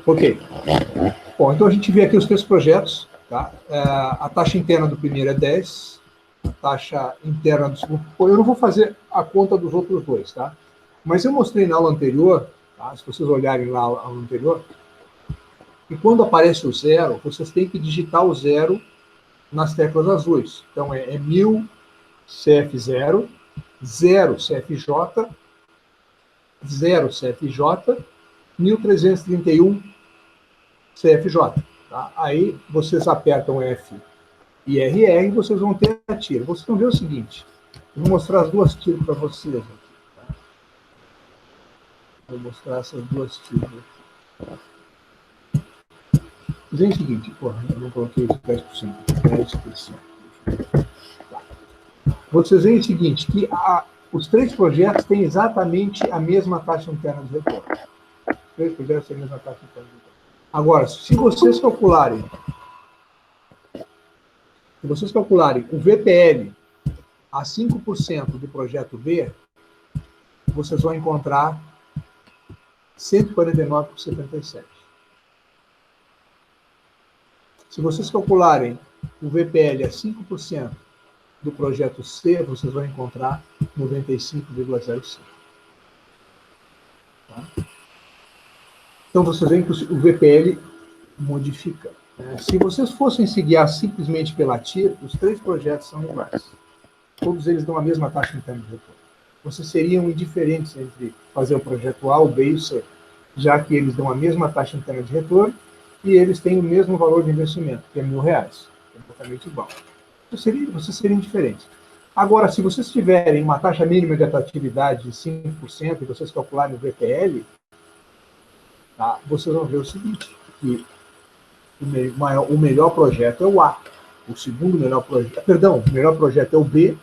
Ok. Bom, então a gente vê aqui os 3 projetos. Tá? A taxa interna do primeiro é 10, a taxa interna do segundo... Bom, eu não vou fazer a conta dos outros 2, tá? Mas eu mostrei na aula anterior, tá? Se vocês olharem lá a aula anterior, que quando aparece o 0, vocês têm que digitar o 0 nas teclas azuis. Então, é 1000 CF0, 0 CFJ, 0 CFJ, 1331 CFJ. Tá? Aí, vocês apertam F e RR e vocês vão ter a tira. Vocês vão ver o seguinte, eu vou mostrar as 2 tiras para vocês aqui. Tá? Vou mostrar essas 2 tiras aqui. Dizem o seguinte, porra, eu não coloquei os 10%, 10%. Tá. Vocês veem o seguinte, que os 3 projetos têm exatamente a mesma taxa interna de retorno. Os 3 projetos têm a mesma taxa interna de retorno. Agora, se vocês calcularem o VPL a 5% do projeto B, vocês vão encontrar 149,77. Se vocês calcularem o VPL a 5% do projeto C, vocês vão encontrar 95,05. Tá? Então, vocês veem que o VPL modifica. Se vocês fossem se guiar simplesmente pela TIR, os 3 projetos são iguais. Todos eles dão a mesma taxa interna de retorno. Vocês seriam indiferentes entre fazer o projeto A, o B e o C, já que eles dão a mesma taxa interna de retorno e eles têm o mesmo valor de investimento, que é R$1.000. É completamente igual. Vocês seriam diferentes. Agora, se vocês tiverem uma taxa mínima de atratividade de 5% e vocês calcularem o VPL, tá, vocês vão ver o seguinte, que o melhor projeto é o A, o segundo melhor projeto, perdão, o melhor projeto é o B,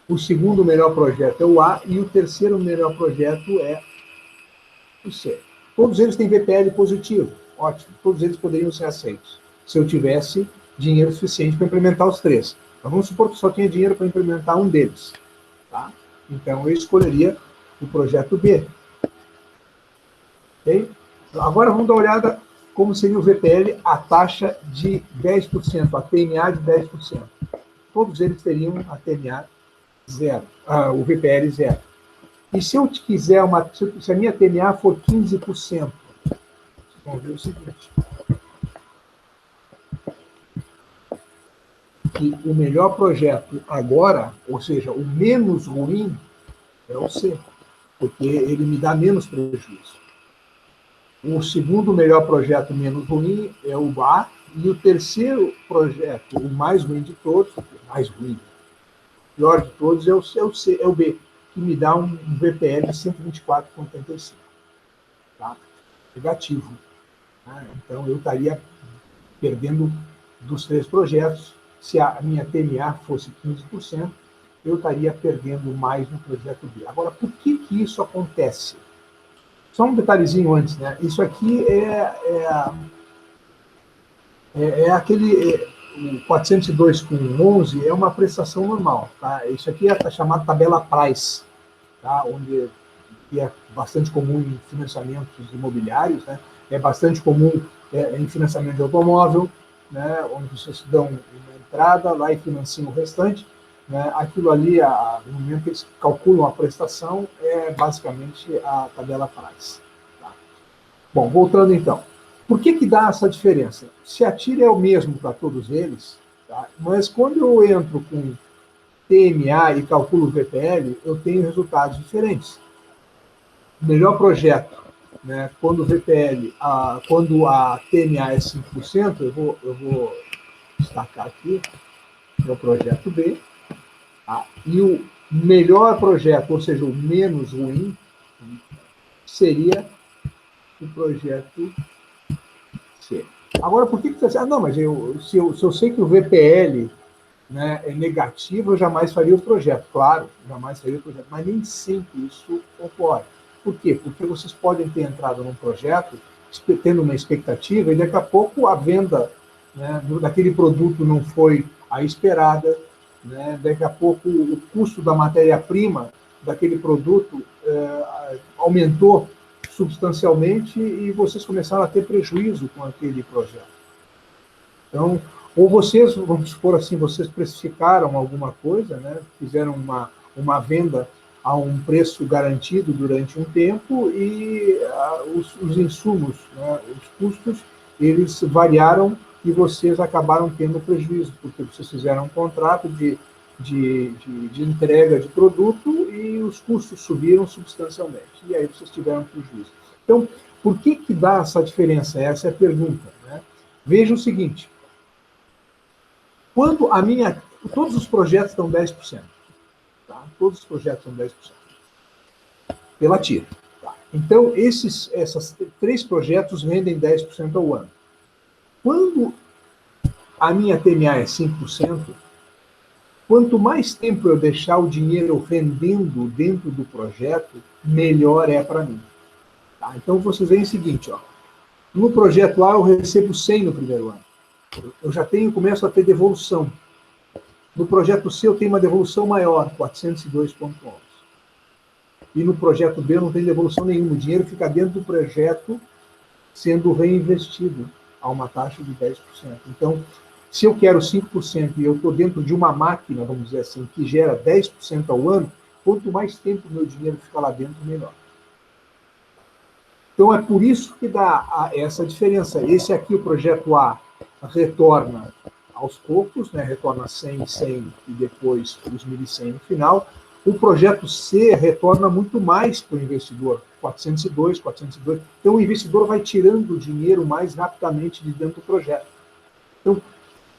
o segundo melhor projeto é o A e o terceiro melhor projeto é o C. Todos eles têm VPL positivo, ótimo, todos eles poderiam ser aceitos, se eu tivesse dinheiro suficiente para implementar os 3. Mas vamos supor que só tinha dinheiro para implementar um deles. Tá? Então, eu escolheria o projeto B. Okay? Agora, vamos dar uma olhada como seria o VPL, a taxa de 10%, a TMA de 10%. Todos eles teriam a TMA zero, o VPL zero. E se eu quiser, se a minha TMA for 15%, vocês vão ver o seguinte, que o melhor projeto agora, ou seja, o menos ruim, é o C, porque ele me dá menos prejuízo. O segundo melhor projeto menos ruim é o A, e o terceiro projeto, o mais ruim de todos, o pior de todos, é o C, é o B, que me dá um VPL de 124,85. Tá? Negativo. Tá? Então, eu estaria perdendo dos 3 projetos. Se a minha TMA fosse 15%, eu estaria perdendo mais no projeto B. Agora, por que isso acontece? Só um detalhezinho antes, né? Isso aqui é aquele... o 402,11 é uma prestação normal. Tá? Isso aqui é chamado tabela Price, tá? Onde é bastante comum em financiamentos imobiliários, né? É bastante comum em financiamento de automóvel, né? Onde vocês dão uma entrada lá e financiam o restante. Né? Aquilo ali, no momento que eles calculam a prestação, é basicamente a tabela Price. Tá? Bom, voltando então. Por que dá essa diferença? Se a TIR é o mesmo para todos eles, tá? Mas quando eu entro com TMA e calculo o VPL, eu tenho resultados diferentes. O melhor projeto, né, quando o VPL, quando a TMA é 5%, eu vou destacar aqui, é o projeto B, tá? E o melhor projeto, ou seja, o menos ruim, seria o projeto C. Agora, por que você está dizendo? Não, mas se eu sei que o VPL, né, é negativo, eu jamais faria o projeto. Claro, jamais faria o projeto, mas nem sempre isso ocorre. Por quê? Porque vocês podem ter entrado num projeto tendo uma expectativa e daqui a pouco a venda, né, daquele produto não foi a esperada, né, daqui a pouco o custo da matéria-prima daquele produto aumentou substancialmente e vocês começaram a ter prejuízo com aquele projeto. Então, ou vocês, vamos supor assim, vocês precificaram alguma coisa, né? Fizeram uma venda a um preço garantido durante um tempo e os insumos, né, os custos, eles variaram e vocês acabaram tendo prejuízo, porque vocês fizeram um contrato de entrega de produto e os custos subiram substancialmente. E aí vocês tiveram prejuízo. Então, por que dá essa diferença? Essa é a pergunta, né? Veja o seguinte, quando todos os projetos estão 10%, tá? Todos os projetos são 10%, pela TIR. Tá? Então, esses 3 projetos rendem 10% ao ano. Quando a minha TMA é 5%, quanto mais tempo eu deixar o dinheiro rendendo dentro do projeto, melhor é para mim. Tá? Então, vocês veem o seguinte, ó, no projeto A eu recebo 100 no primeiro ano. Eu já começo a ter devolução. No projeto C eu tenho uma devolução maior, 402,11. E no projeto B não tem devolução nenhuma. O dinheiro fica dentro do projeto sendo reinvestido a uma taxa de 10%. Então, se eu quero 5% e eu estou dentro de uma máquina, vamos dizer assim, que gera 10% ao ano, quanto mais tempo o meu dinheiro fica lá dentro, melhor. Então, é por isso que dá essa diferença. Esse aqui, o projeto A, retorna aos poucos, né? Retorna 100, 100 e depois os 1.100 no final. O projeto C retorna muito mais para o investidor, 402, 402. Então, o investidor vai tirando o dinheiro mais rapidamente de dentro do projeto. Então,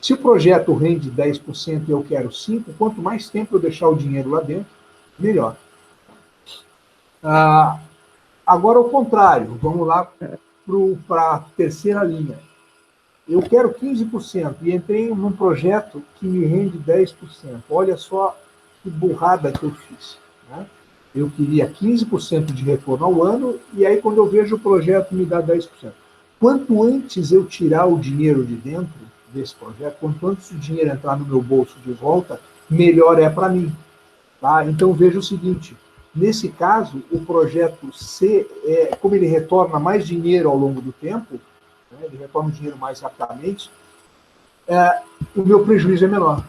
se o projeto rende 10% e eu quero 5%, quanto mais tempo eu deixar o dinheiro lá dentro, melhor. Agora, ao contrário, vamos lá para a terceira linha. Eu quero 15% e entrei num projeto que me rende 10%. Olha só que burrada que eu fiz. Né? Eu queria 15% de retorno ao ano e aí quando eu vejo o projeto me dá 10%. Quanto antes eu tirar o dinheiro de dentro desse projeto, quanto antes o dinheiro entrar no meu bolso de volta, melhor é para mim. Tá? Então veja o seguinte, nesse caso, o projeto C, como ele retorna mais dinheiro ao longo do tempo, né, ele retorna o dinheiro mais rapidamente, o meu prejuízo é menor.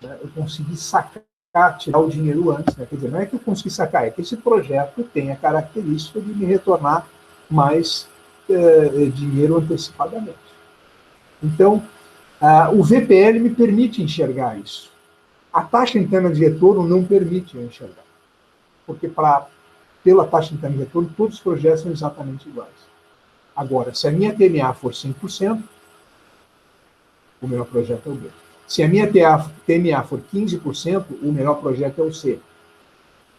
Né? Eu consegui sacar, tirar o dinheiro antes. Né? Quer dizer, não é que eu consegui sacar, é que esse projeto tem a característica de me retornar mais dinheiro antecipadamente. Então, o VPL me permite enxergar isso. A taxa interna de retorno não permite eu enxergar. Porque pela taxa interna de retorno, todos os projetos são exatamente iguais. Agora, se a minha TMA for 5%, o melhor projeto é o B. Se a minha TMA for 15%, o melhor projeto é o C.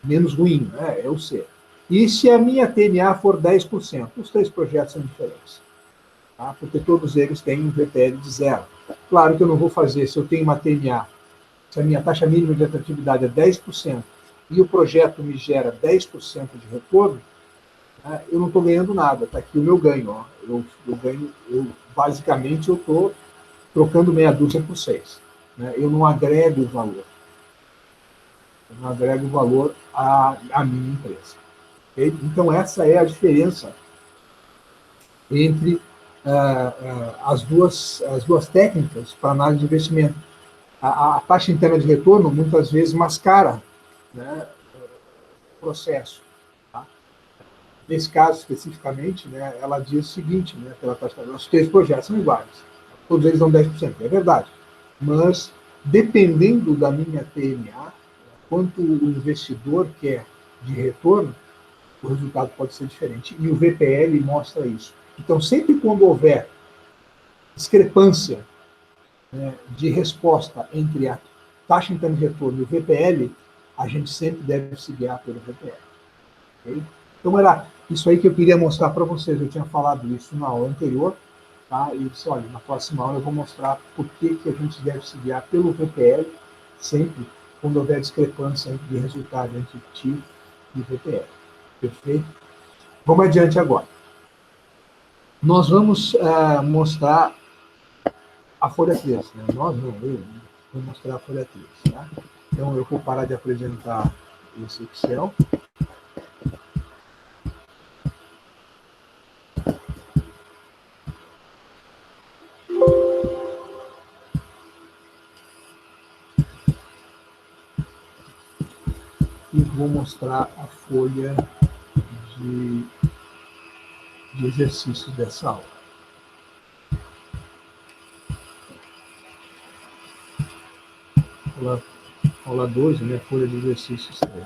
Menos ruim, né? É o C. E se a minha TMA for 10%, os 3 projetos são diferentes. Tá? Porque todos eles têm um VPL de 0. Claro que eu não vou fazer, se eu tenho uma TMA, se a minha taxa mínima de atratividade é 10%, e o projeto me gera 10% de retorno, né, eu não estou ganhando nada. Está aqui o meu ganho. Ó. Eu ganho, basicamente, eu estou trocando meia dúzia por 6. Né? Eu não agrego valor. Eu não agrego valor à minha empresa. Okay? Então, essa é a diferença entre as duas técnicas para análise de investimento. A taxa interna de retorno, muitas vezes, mascara, né, o processo. Tá? Nesse caso, especificamente, né, ela diz o seguinte, né, pela taxa, os 3 projetos são iguais. Todos eles dão 10%, é verdade. Mas, dependendo da minha TMA, quanto o investidor quer de retorno, o resultado pode ser diferente. E o VPL mostra isso. Então, sempre quando houver discrepância, né, de resposta entre a taxa interna de retorno e o VPL, a gente sempre deve se guiar pelo VPL. Okay? Então, era isso aí que eu queria mostrar para vocês. Eu tinha falado isso na aula anterior, tá? E disse, olha, na próxima aula eu vou mostrar por que a gente deve se guiar pelo VPL, sempre quando houver discrepância de resultado entre TIR e VPL. Perfeito? Vamos adiante agora. Nós vamos mostrar a folha 3. Né? Nós não, eu vou mostrar a folha 3. Tá? Então, eu vou parar de apresentar esse Excel. e vou mostrar a folha de exercícios dessa aula. Aula 12, né? Folha de exercícios 3.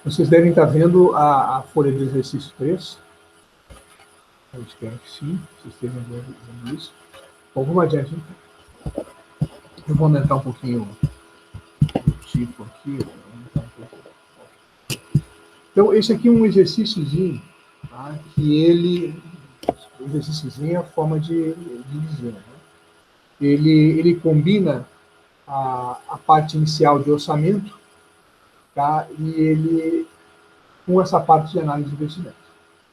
Vocês devem estar vendo a folha de exercício 3. Eu espero que sim, vocês estejam vendo isso. Bom, vamos adiante. Então. Eu vou aumentar um pouquinho o tipo aqui. Então, esse aqui é um exercíciozinho, tá? Que ele... O exercíciozinho é a forma de dizer, né? Ele combina a parte inicial de orçamento, tá? E ele com essa parte de análise de investimentos.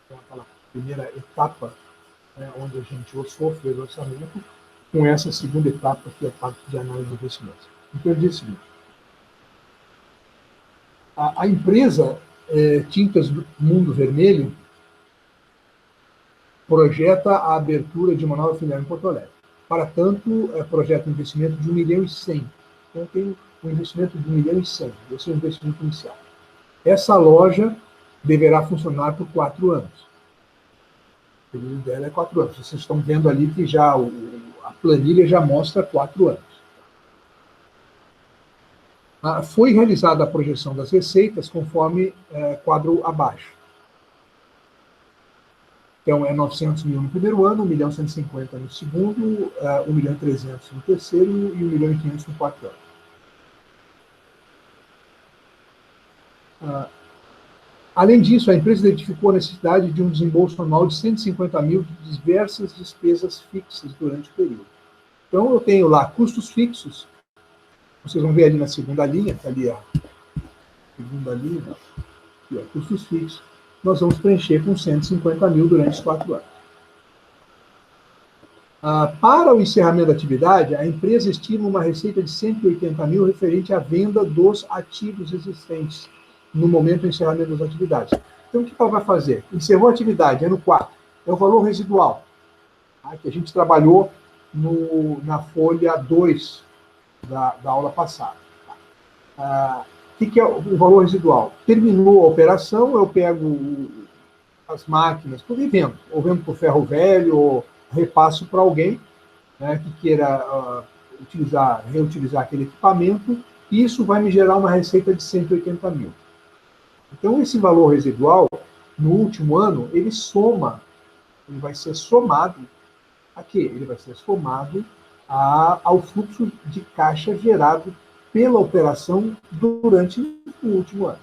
Então, aquela primeira etapa, né, onde a gente orçou, fez o orçamento, com essa segunda etapa, que é a parte de análise de investimentos. Então, eu disse o seguinte: a empresa Tintas Mundo Vermelho projeta a abertura de uma nova filial em Porto Alegre. Para tanto, projeta um investimento de 1,1 milhão. Então, tem um investimento de 1,1 milhão. Esse é o investimento inicial. Essa loja deverá funcionar por 4 anos. O período dela é 4 anos. Vocês estão vendo ali que já a planilha já mostra 4 anos. Foi realizada a projeção das receitas conforme quadro abaixo. Então, é 900 mil no primeiro ano, 1.150.000 no segundo, 1.300.000 no terceiro e 1.500.000 no quarto ano. Além disso, a empresa identificou a necessidade de um desembolso anual de 150 mil de diversas despesas fixas durante o período. Então, eu tenho lá custos fixos. Vocês vão ver ali na segunda linha, tá ali a segunda linha, aqui, ó, custos fixos. Nós vamos preencher com 150 mil durante os 4 anos. Para o encerramento da atividade, a empresa estima uma receita de 180 mil referente à venda dos ativos existentes no momento do encerramento das atividades. Então, o que ela vai fazer? Encerrou a atividade, ano 4, é o valor residual, tá, que a gente trabalhou na folha 2 da aula passada. O que é o valor residual? Terminou a operação, eu pego as máquinas, tudo e vendo. Ou vendo por ferro velho, ou repasso para alguém, né, que queira reutilizar aquele equipamento, e isso vai me gerar uma receita de 180 mil. Então, esse valor residual, no último ano, ele vai ser somado a quê? Ele vai ser somado ao fluxo de caixa gerado pela operação durante o último ano.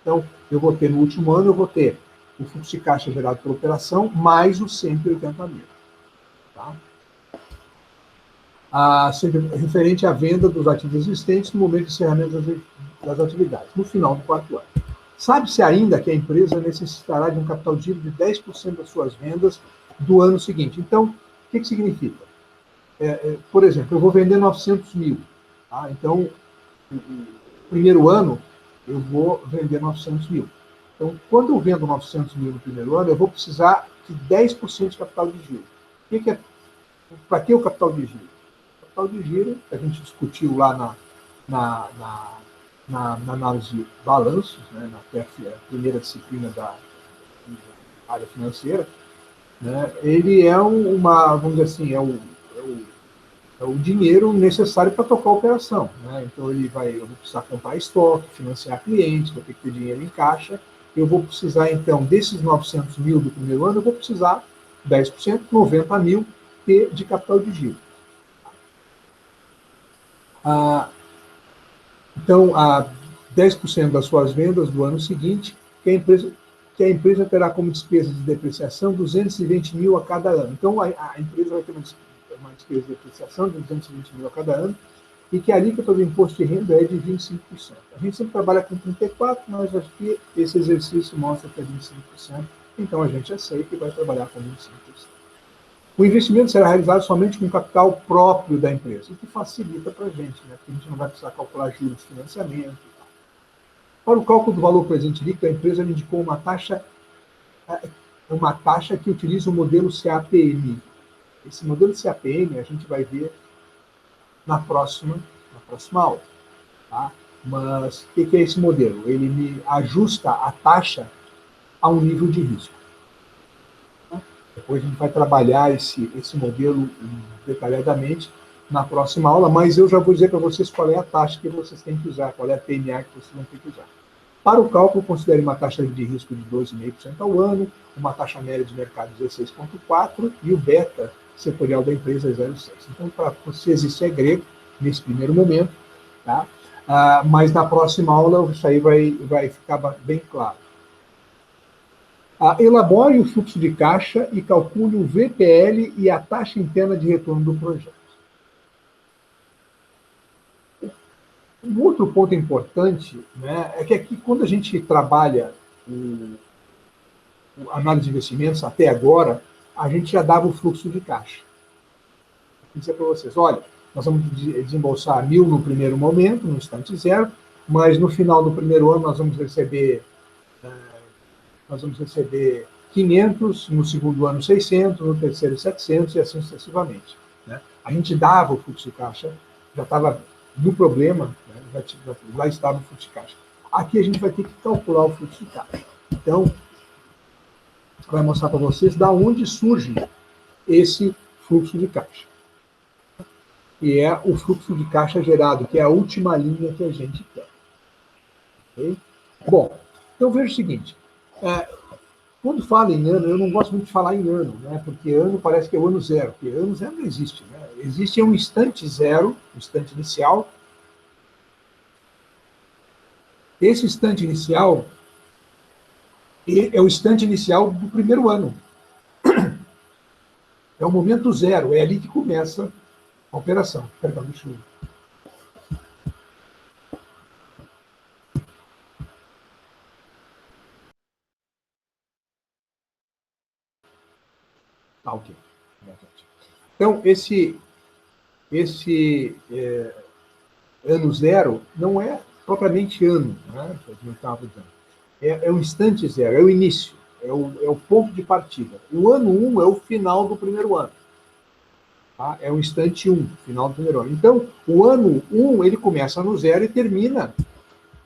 Então, eu vou ter no último ano, eu vou ter o fluxo de caixa gerado pela operação mais os 180 mil. Tá? Referente à venda dos ativos existentes no momento de encerramento das atividades, no final do 4º ano. Sabe-se ainda que a empresa necessitará de um capital de giro de 10% das suas vendas do ano seguinte. Então, o que significa? Por exemplo, eu vou vender 900 mil. Tá? Então, no primeiro ano, eu vou vender 900 mil. Então, quando eu vendo 900 mil no primeiro ano, eu vou precisar de 10% de capital de giro. Para que o capital de giro? O capital de giro, que a gente discutiu lá na análise de balanços, né, na primeira disciplina da área financeira, né, ele é vamos dizer assim, é o dinheiro necessário para tocar a operação. Né? Então, eu vou precisar comprar estoque, financiar clientes, vou ter que ter dinheiro em caixa, eu vou precisar, então, desses 900 mil do primeiro ano, eu vou precisar 10%, 90 mil de capital de giro. Então, 10% das suas vendas do ano seguinte, que a empresa terá como despesa de depreciação 220 mil a cada ano. Então, a empresa vai ter uma despesa de depreciação de 220 mil a cada ano, e que a alíquota do imposto de renda é de 25%. A gente sempre trabalha com 34%, mas acho que esse exercício mostra que é 25%, então a gente aceita e vai trabalhar com 25%. O investimento será realizado somente com capital próprio da empresa, o que facilita para a gente, né? Porque a gente não vai precisar calcular juros de financiamento. Para o cálculo do valor presente líquido, a empresa indicou uma taxa é uma taxa que utiliza o modelo CAPM. Esse modelo CAPM a gente vai ver na próxima aula. Tá? Mas o que é esse modelo? Ele me ajusta a taxa a um nível de risco. Depois a gente vai trabalhar esse modelo detalhadamente na próxima aula, mas eu já vou dizer para vocês qual é a taxa que vocês têm que usar, qual é a PMA que vocês vão ter que usar. Para o cálculo, considere uma taxa de risco de 12,5% ao ano, uma taxa média de mercado de 16,4% e o beta setorial da empresa é 0,6%. Então, para vocês, isso é grego nesse primeiro momento, tá? Mas na próxima aula isso aí vai ficar bem claro. Elabore o fluxo de caixa e calcule o VPL e a taxa interna de retorno do projeto. Um outro ponto importante, né, é que aqui, quando a gente trabalha a análise de investimentos, até agora, a gente já dava o fluxo de caixa. Vou dizer para vocês, olha, nós vamos desembolsar 1.000 no primeiro momento, no instante zero, mas no final do primeiro ano nós vamos receber 500, no segundo ano 600, no terceiro 700 e assim sucessivamente. Né? A gente dava o fluxo de caixa, já estava no problema, né? Lá estava o fluxo de caixa. Aqui a gente vai ter que calcular o fluxo de caixa. Então, vai mostrar para vocês da onde surge esse fluxo de caixa. Que é o fluxo de caixa gerado, que é a última linha que a gente quer. Okay? Bom, então veja o seguinte, quando fala em ano, eu não gosto muito de falar em ano, né? Porque ano parece que é o ano zero, porque ano zero não existe. Né? Existe um instante zero, um instante inicial. Esse instante inicial é o instante inicial do primeiro ano. É o momento zero, é ali que começa a operação. Perdão, deixa eu... Ok. Então, esse ano zero não é propriamente ano, né? Como eu estava dizendo. É o instante zero, é o início, é o ponto de partida. O ano 1 é o final do primeiro ano. Tá? É o instante 1, final do primeiro ano. Então, o ano 1, ele começa no zero e termina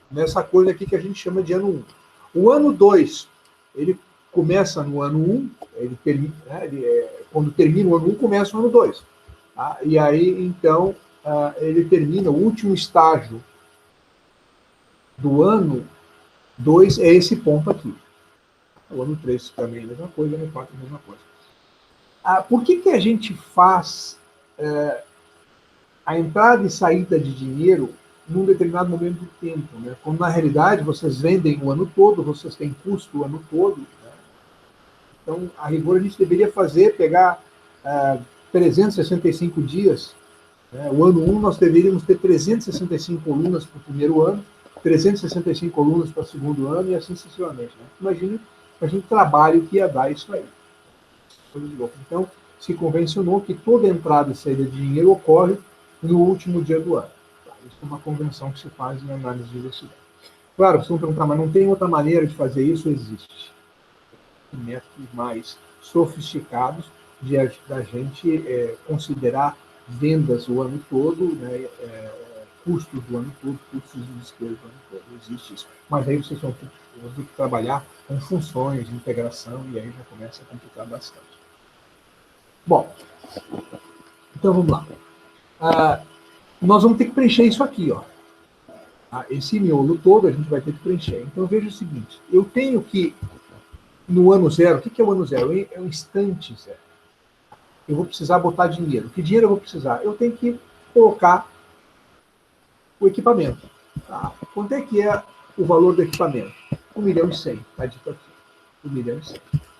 nessa coisa aqui que a gente chama de ano 1. O ano 2, ele começa no ano 1, ele termina, né, quando termina o ano 1, começa o ano 2. Tá? E aí, então, ele termina, o último estágio do ano 2 é esse ponto aqui. O ano 3 também é a mesma coisa, o ano 4 é a mesma coisa. Por que a gente faz a entrada e saída de dinheiro num determinado momento do tempo? Né? Quando, na realidade, vocês vendem o ano todo, vocês têm custo o ano todo. Né? Então, a rigor, a gente deveria pegar 365 dias. Né? O ano 1, nós deveríamos ter 365 colunas para o primeiro ano, 365 colunas para o segundo ano e assim sucessivamente. Né? Imagine o trabalho que ia dar isso aí. Então, se convencionou que toda entrada e saída de dinheiro ocorre no último dia do ano. Isso é uma convenção que se faz em análise de investimento. Claro, vocês vão perguntar, mas não tem outra maneira de fazer isso? Existe. Métodos mais sofisticados da gente considerar vendas o ano todo, né, custos do ano todo, custos de despesas do ano todo. Existe isso. Mas aí vocês vão ter que trabalhar com funções de integração e aí já começa a complicar bastante. Bom, então vamos lá. Nós vamos ter que preencher isso aqui, ó. Esse miolo todo a gente vai ter que preencher. Então veja o seguinte, eu tenho que, no ano zero, o que é o ano zero? É o instante zero. Eu vou precisar botar dinheiro. Que dinheiro eu vou precisar? Eu tenho que colocar o equipamento. Tá? Quanto é que é o valor do equipamento? 1,1 milhão, está dito aqui. 1,1 milhão.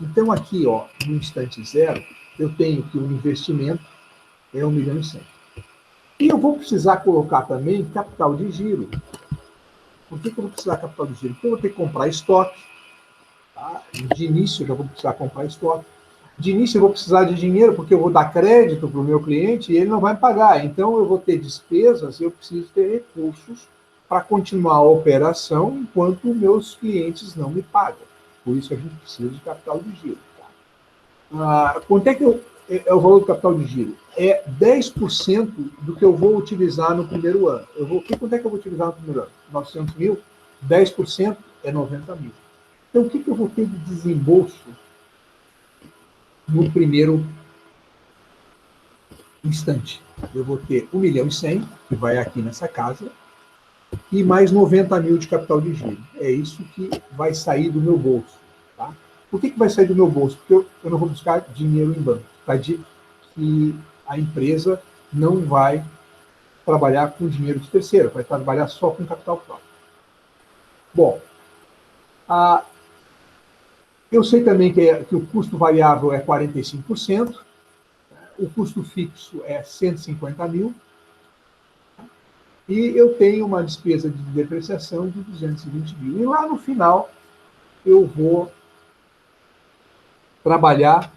Então aqui, ó, no instante zero, eu tenho que o investimento é 1,1 milhão. E eu vou precisar colocar também capital de giro. Por que eu vou precisar de capital de giro? Porque eu vou ter que comprar estoque. Tá? De início, eu já vou precisar comprar estoque. De início, eu vou precisar de dinheiro, porque eu vou dar crédito para o meu cliente e ele não vai pagar. Então, eu vou ter despesas e eu preciso ter recursos para continuar a operação enquanto meus clientes não me pagam. Por isso, a gente precisa de capital de giro. Quanto é que é o valor do capital de giro? É 10% do que eu vou utilizar no primeiro ano. Quanto é que eu vou utilizar no primeiro ano? 900 mil, 10% é 90 mil. Então, o que eu vou ter de desembolso no primeiro instante? Eu vou ter 1.100.000, que vai aqui nessa casa, e mais 90 mil de capital de giro. É isso que vai sair do meu bolso. Tá? Por que vai sair do meu bolso? Porque eu não vou buscar dinheiro em banco. Tá dito que a empresa não vai trabalhar com dinheiro de terceiro, vai trabalhar só com capital próprio. Bom, eu sei também que o custo variável é 45%, o custo fixo é 150 mil, e eu tenho uma despesa de depreciação de 220 mil. E lá no final, eu vou trabalhar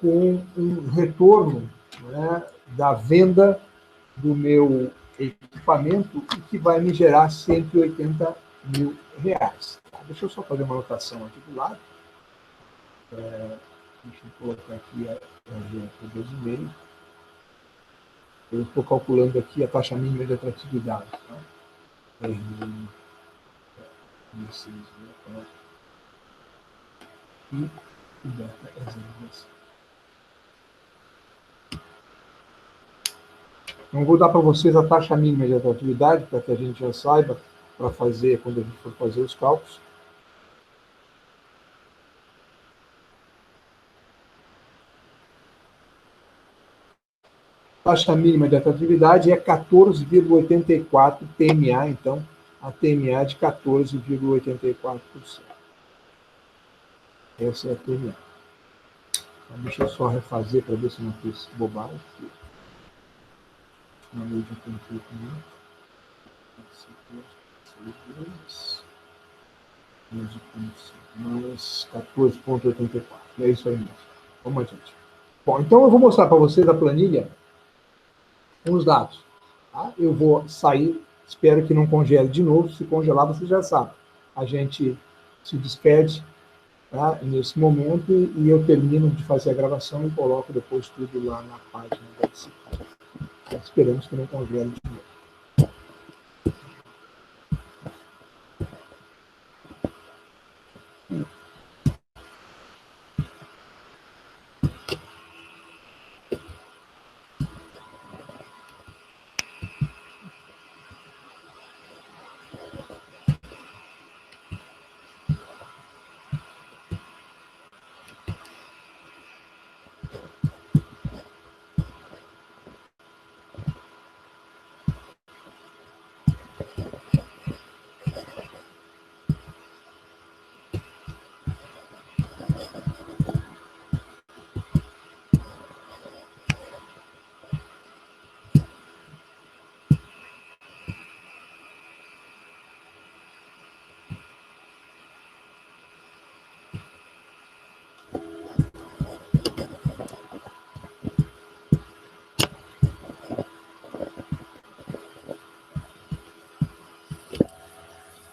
com um retorno, né, da venda do meu equipamento, que vai me gerar 180 mil reais. Deixa eu só fazer uma anotação aqui do lado. Deixa eu colocar aqui a 12,5. Eu estou calculando aqui a taxa mínima de atratividade. Tá? E o beta é 0,5. Então, vou dar para vocês a taxa mínima de atratividade, para que a gente já saiba, para fazer, quando a gente for fazer os cálculos. Taxa mínima de atratividade é 14,84 TMA, então, a TMA de 14,84%. Essa é a TMA. Então, deixa eu só refazer para ver se não fiz bobagem. Uma lei de controle. 14,84. É isso aí mesmo. Vamos adiante. Bom, então eu vou mostrar para vocês a planilha com os dados. Tá? Eu vou sair, espero que não congele de novo. Se congelar, você já sabe. A gente se despede, tá, nesse momento, e eu termino de fazer a gravação e coloco depois tudo lá na página da disciplina. Esperamos que não congele de novo.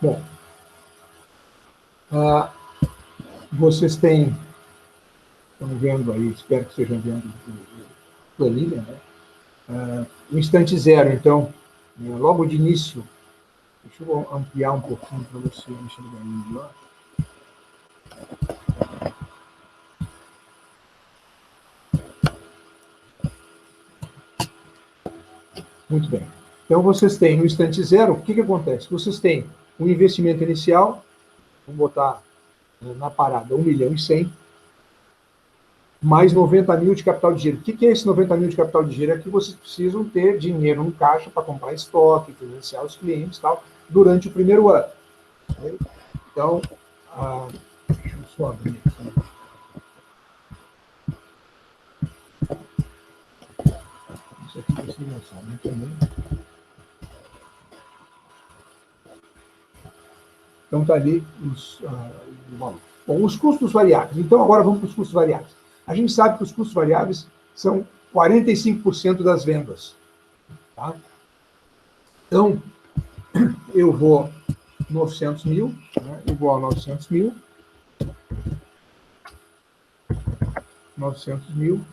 Bom, vocês estão vendo aí, espero que estejam vendo a planilha, né? O instante zero, então, logo de início, deixa eu ampliar um pouquinho para você enxergar melhor. Muito bem. Então, vocês têm no instante zero, o que acontece? Vocês têm um investimento inicial, vamos botar na parada 1.100.000, mais 90 mil de capital de giro. O que é esse 90 mil de capital de giro? É que vocês precisam ter dinheiro no caixa para comprar estoque, financiar os clientes e tal, durante o primeiro ano. Então, deixa eu só abrir aqui. Isso aqui vocês não sabem também. Então, está ali o valor. Bom, os custos variáveis. Então, agora vamos para os custos variáveis. A gente sabe que os custos variáveis são 45% das vendas. Tá? Então, eu vou 900 mil, né, igual a 900 mil, 900 mil,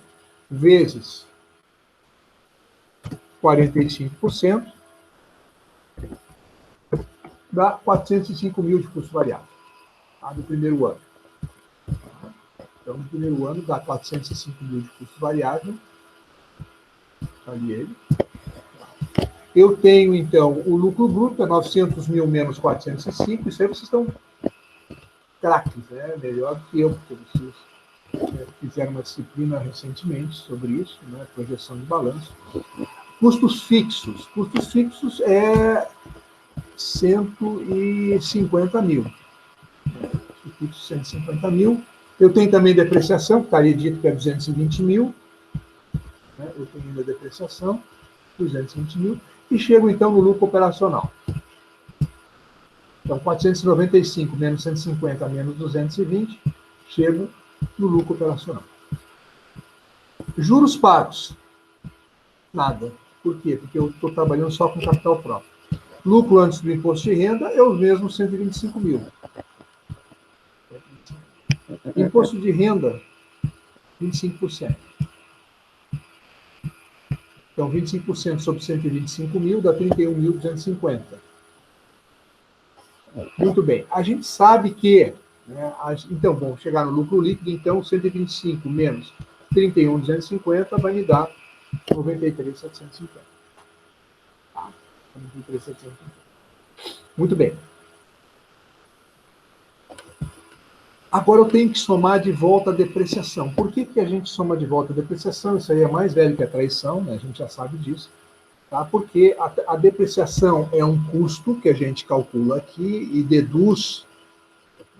vezes 45%, dá 405 mil de custo variável, tá? Do primeiro ano. Então, no primeiro ano, dá 405 mil de custo variável. Ali ele. Eu tenho, então, o lucro bruto, é 900 mil menos 405, isso aí vocês estão craques, né? Melhor do que eu, porque vocês fizeram uma disciplina recentemente sobre isso, né? Projeção de balanço. Custos fixos. Custos fixos é 150 mil. Custos fixos, 150 mil. Eu tenho também depreciação, que estaria dito que é 220 mil. Né? Eu tenho ainda depreciação, 220 mil. E chego, então, no lucro operacional. Então, 495 menos 150 menos 220, chego no lucro operacional. Juros pagos. Nada. Por quê? Porque eu estou trabalhando só com capital próprio. Lucro antes do imposto de renda é o mesmo 125 mil. Imposto de renda, 25%. Então, 25% sobre 125 mil dá 31.250. Muito bem. A gente sabe que, né, então, vamos chegar no lucro líquido, então, 125 menos 31.250 vai me dar 93.750. Tá? 93.750. Muito bem. Agora eu tenho que somar de volta a depreciação. Por que a gente soma de volta a depreciação? Isso aí é mais velho que a traição, né? A gente já sabe disso. Tá? Porque a depreciação é um custo que a gente calcula aqui e deduz,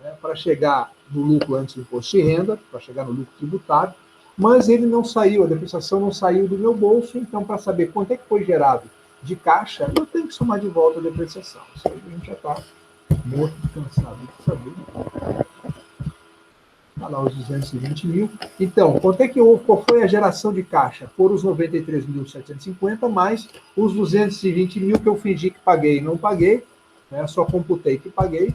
né, para chegar no lucro antes do imposto de renda, para chegar no lucro tributário, mas ele não saiu, a depreciação não saiu do meu bolso, então para saber quanto é que foi gerado de caixa, eu tenho que somar de volta a depreciação. Isso aí a gente já está morto, cansado de saber. Está lá os 220 mil. Então, quanto é que qual foi a geração de caixa? Foram os 93.750 mais os 220 mil que eu fingi que paguei e não paguei, né? Só computei que paguei.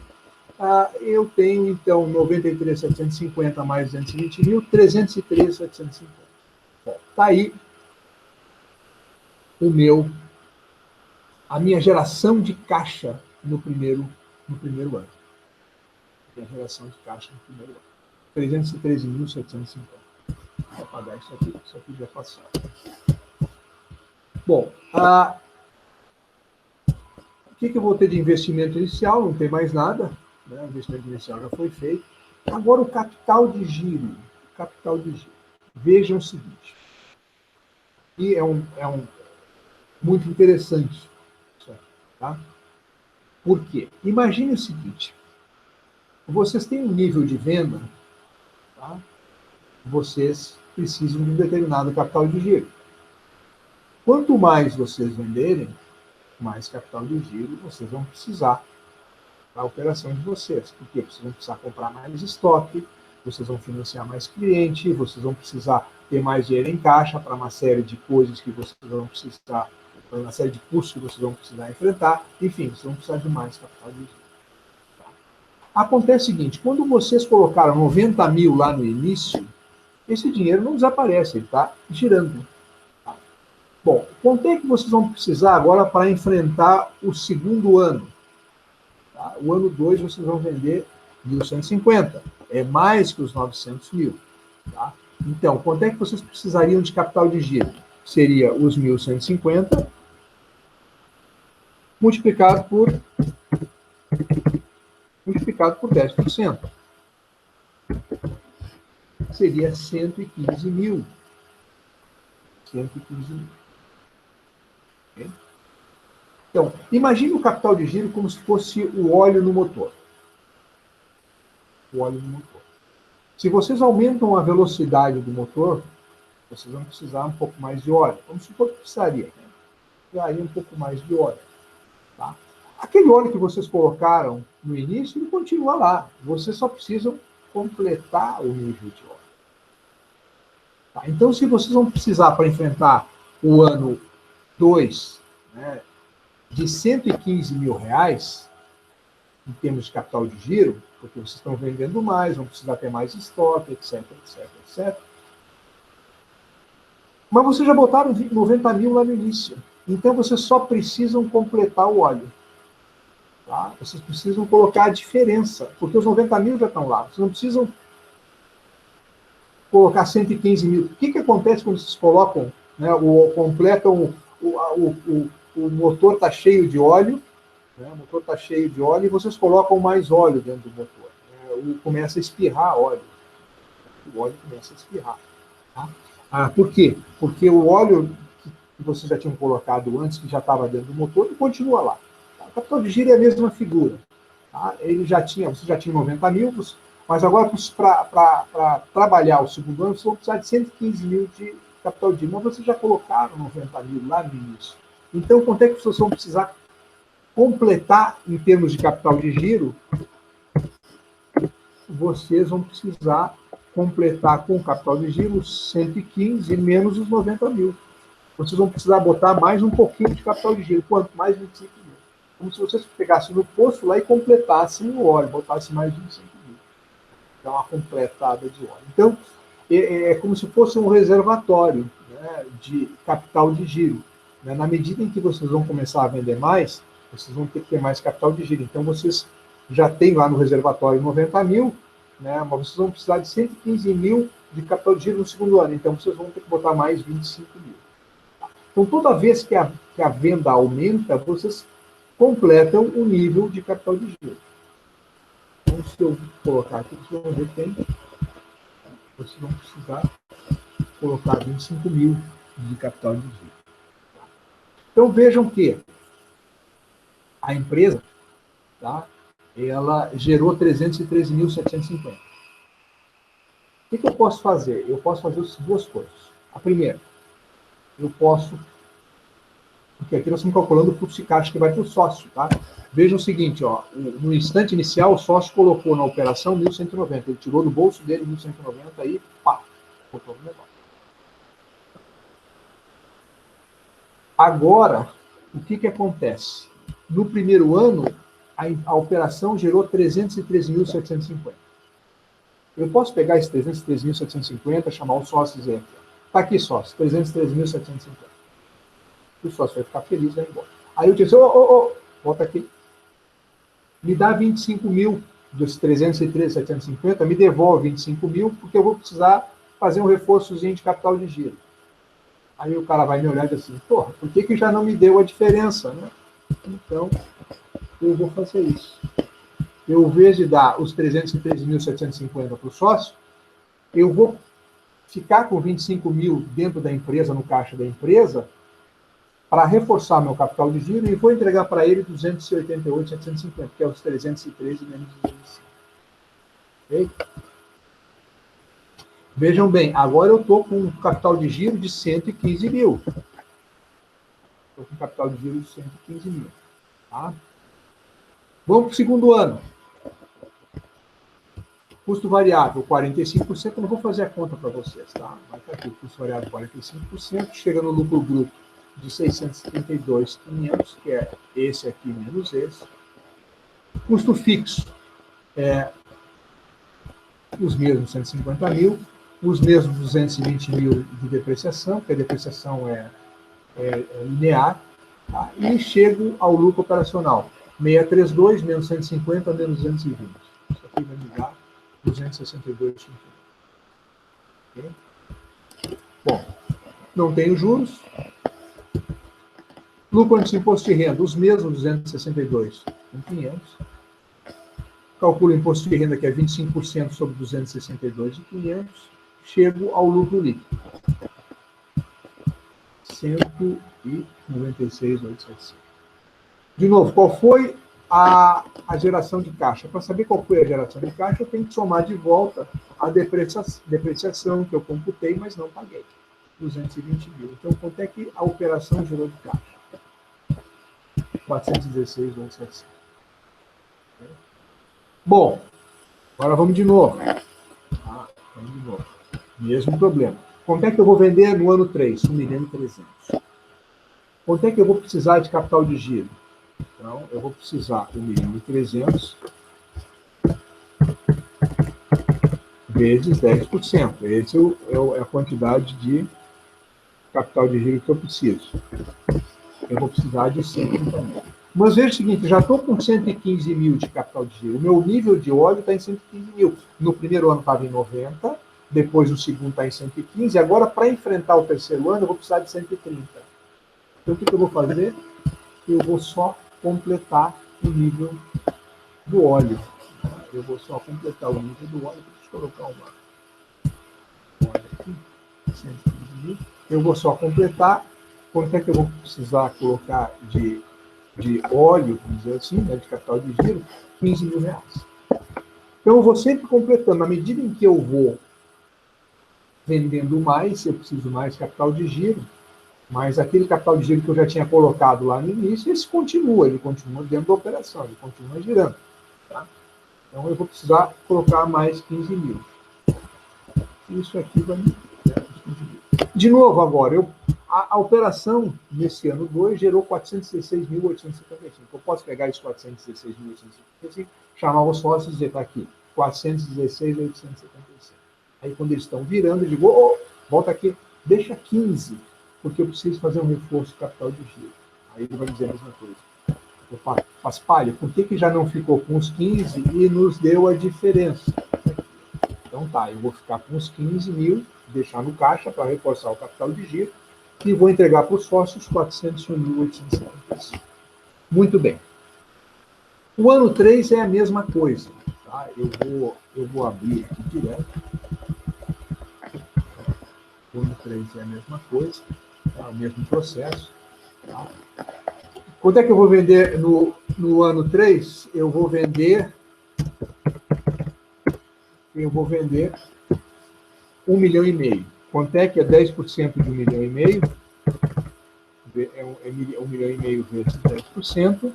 Eu tenho, então, 93.750 mais 220 mil, 303.750. Está aí a minha geração de caixa no primeiro ano. A geração de caixa no primeiro ano. 313.750. Vou pagar isso aqui já passou. Bom, o que eu vou ter de investimento inicial? Não tem mais nada, né? O investimento inicial já foi feito. Agora o capital de giro. Capital de giro. Vejam o seguinte. E é muito interessante isso aqui, tá? Por quê? Imagine o seguinte. Vocês têm um nível de venda, tá? Vocês precisam de um determinado capital de giro. Quanto mais vocês venderem, mais capital de giro vocês vão precisar para a operação de vocês. Por quê? Vocês vão precisar comprar mais estoque, vocês vão financiar mais cliente, vocês vão precisar ter mais dinheiro em caixa para uma série de coisas que vocês vão precisar, para uma série de custos que vocês vão precisar enfrentar. Enfim, vocês vão precisar de mais capital de giro. Acontece o seguinte, quando vocês colocaram 90 mil lá no início, esse dinheiro não desaparece, ele está girando. Bom, quanto é que vocês vão precisar agora para enfrentar o segundo ano? Tá? O ano 2 vocês vão vender 1.150, é mais que os 900 mil. Tá? Então, quanto é que vocês precisariam de capital de giro? Seria os 1.150 multiplicado por 10%. Seria 115 mil. 115 mil. Okay? Então, imagine o capital de giro como se fosse o óleo no motor. O óleo no motor. Se vocês aumentam a velocidade do motor, vocês vão precisar um pouco mais de óleo. Vamos supor que precisaria. Né? Precisaria um pouco mais de óleo. Tá? Aquele óleo que vocês colocaram no início, ele continua lá. Vocês só precisam completar o nível de óleo. Tá? Então, se vocês vão precisar para enfrentar o ano 2, né, de 115 mil reais, em termos de capital de giro, porque vocês estão vendendo mais, vão precisar ter mais estoque, etc, etc, etc. Mas vocês já botaram 90 mil lá no início. Então, vocês só precisam completar o óleo. Tá? Vocês precisam colocar a diferença, porque os 90 mil já estão lá. Vocês não precisam colocar 115 mil. O que acontece quando vocês colocam, né, completam, o motor está cheio de óleo, né, o motor está cheio de óleo e vocês colocam mais óleo dentro do motor. Né, começa a espirrar óleo. O óleo começa a espirrar. Tá? Por quê? Porque o óleo que vocês já tinham colocado antes, que já estava dentro do motor, continua lá. Tá? O capital de giro é a mesma figura. Tá? Você já tinha 90 mil, mas agora, para trabalhar o segundo ano, vocês vão precisar de 115 mil de capital de giro. Mas vocês já colocaram 90 mil lá no início. Então, quanto é que vocês vão precisar completar em termos de capital de giro? Vocês vão precisar completar com o capital de giro 115 menos os 90 mil. Vocês vão precisar botar mais um pouquinho de capital de giro, quanto mais 25 mil. Como se vocês pegassem no posto lá e completassem o óleo, botassem mais 25 mil. Então, uma completada de óleo. Então, é como se fosse um reservatório, né, de capital de giro. Né? Na medida em que vocês vão começar a vender mais, vocês vão ter que ter mais capital de giro. Então, vocês já têm lá no reservatório 90 mil, né, mas vocês vão precisar de 115 mil de capital de giro no segundo ano. Então, vocês vão ter que botar mais 25 mil. Então, toda vez que a venda aumenta, vocês completam o nível de capital de giro. Então, se eu colocar aqui, vocês vão ver que vocês vão precisar colocar 25 mil de capital de giro. Então, vejam que a empresa, tá, ela gerou 313.750. O que eu posso fazer? Eu posso fazer duas coisas. A primeira, eu posso, porque aqui nós estamos calculando o fluxo de caixa que vai para o sócio, tá? Veja o seguinte, ó, no instante inicial, o sócio colocou na operação 1.190, ele tirou do bolso dele 1.190 e pá, botou no negócio. Agora, o que acontece? No primeiro ano, a operação gerou 313.750. Eu posso pegar esses 313.750, chamar o sócio e dizer, está aqui, sócio, 313.750. O sócio vai ficar feliz e vai embora. Aí eu disse, volta aqui. Me dá 25 mil dos 313.750, me devolve 25 mil, porque eu vou precisar fazer um reforçozinho de capital de giro. Aí o cara vai me olhar e dizer assim, porra, por que já não me deu a diferença, né? Então, eu vou fazer isso. Eu, ao invés de dar os 313.750 para o sócio, eu vou ficar com 25 mil dentro da empresa, no caixa da empresa, para reforçar meu capital de giro e vou entregar para ele 288.750, que é os 313 menos 205. Ok? Vejam bem, agora eu estou com um capital de giro de 115 mil. Estou com um capital de giro de 115 mil. Tá? Vamos para o segundo ano. Custo variável, 45%. Eu não vou fazer a conta para vocês, tá? Mas está aqui, custo variável, 45%. Chega no lucro bruto de 632.500, que é esse aqui menos esse. Custo fixo, os mesmos 150 mil. Os mesmos 220 mil de depreciação, porque a depreciação é linear. Tá? E chego ao lucro operacional. 632 menos 150 menos 220. Isso aqui vai me dar 262,50. Okay? Bom, não tenho juros. Lucro antes de imposto de renda, os mesmos 262,500. Calculo o imposto de renda, que é 25% sobre 262,500. Chego ao lucro líquido. 196.875. De novo, qual foi a geração de caixa? Para saber qual foi a geração de caixa, eu tenho que somar de volta a depreciação que eu computei, mas não paguei. 220 mil. Então, quanto é que a operação gerou de caixa? 416.875. Bom, agora vamos de novo. Vamos de novo. Mesmo problema. Quanto é que eu vou vender no ano 3? 1.300.000. Quanto é que eu vou precisar de capital de giro? Então, eu vou precisar de 1.300.000 vezes 10%. Essa é a quantidade de capital de giro que eu preciso. Eu vou precisar de 130 mil. Mas veja o seguinte, já estou com 115 mil de capital de giro. O meu nível de óleo está em 115 mil. No primeiro ano estava em 90, depois no segundo está em 115, agora para enfrentar o terceiro ano eu vou precisar de 130. Então o que eu vou fazer? Eu vou só completar o nível do óleo. Eu vou só completar o nível do óleo. Deixa eu colocar óleo aqui. 115 mil. Eu vou só completar. Quanto é que eu vou precisar colocar de óleo, vamos dizer assim, né, de capital de giro? 15 mil reais. Então, eu vou sempre completando. Na medida em que eu vou vendendo mais, eu preciso mais capital de giro, mas aquele capital de giro que eu já tinha colocado lá no início, ele continua dentro da operação, ele continua girando. Tá? Então, eu vou precisar colocar mais 15 mil. Isso aqui vai me... De novo, agora, a operação nesse ano 2 gerou 416.855. Eu posso pegar esses 416.855, chamar os sócios e dizer, está aqui, 416.855. Aí, quando eles estão virando, eu digo, volta aqui, deixa 15, porque eu preciso fazer um reforço de capital de giro. Aí ele vai dizer a mesma coisa. Opa, Paspalho, por que já não ficou com os 15 e nos deu a diferença? Então tá, eu vou ficar com os 15 mil, deixar no caixa para reforçar o capital de giro e vou entregar para os sócios 401.855. Muito bem. O ano 3 é a mesma coisa. Tá? Eu vou abrir aqui direto. O ano 3 é a mesma coisa, tá? O mesmo processo. Tá? Quanto é que eu vou vender no ano 3? Eu vou vender 1,5 milhão. Quanto é que é 10% de 1,5 milhão? É 1,5 milhão vezes 10%,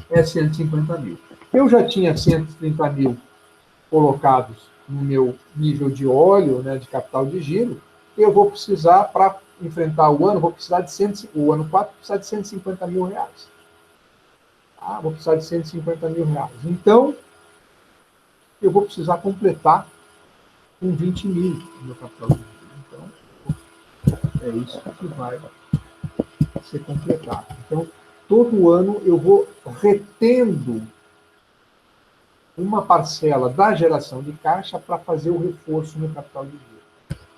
é 150 mil. Eu já tinha 130 mil colocados no meu nível de óleo, né, de capital de giro. Eu vou precisar, para enfrentar o ano, o ano 4, precisar de 150 mil reais. Ah, vou precisar de 150 mil reais. Então, eu vou precisar completar com 20 mil no meu capital de giro. Então, é isso que vai ser completado. Então, todo ano eu vou retendo uma parcela da geração de caixa para fazer o reforço no capital de giro.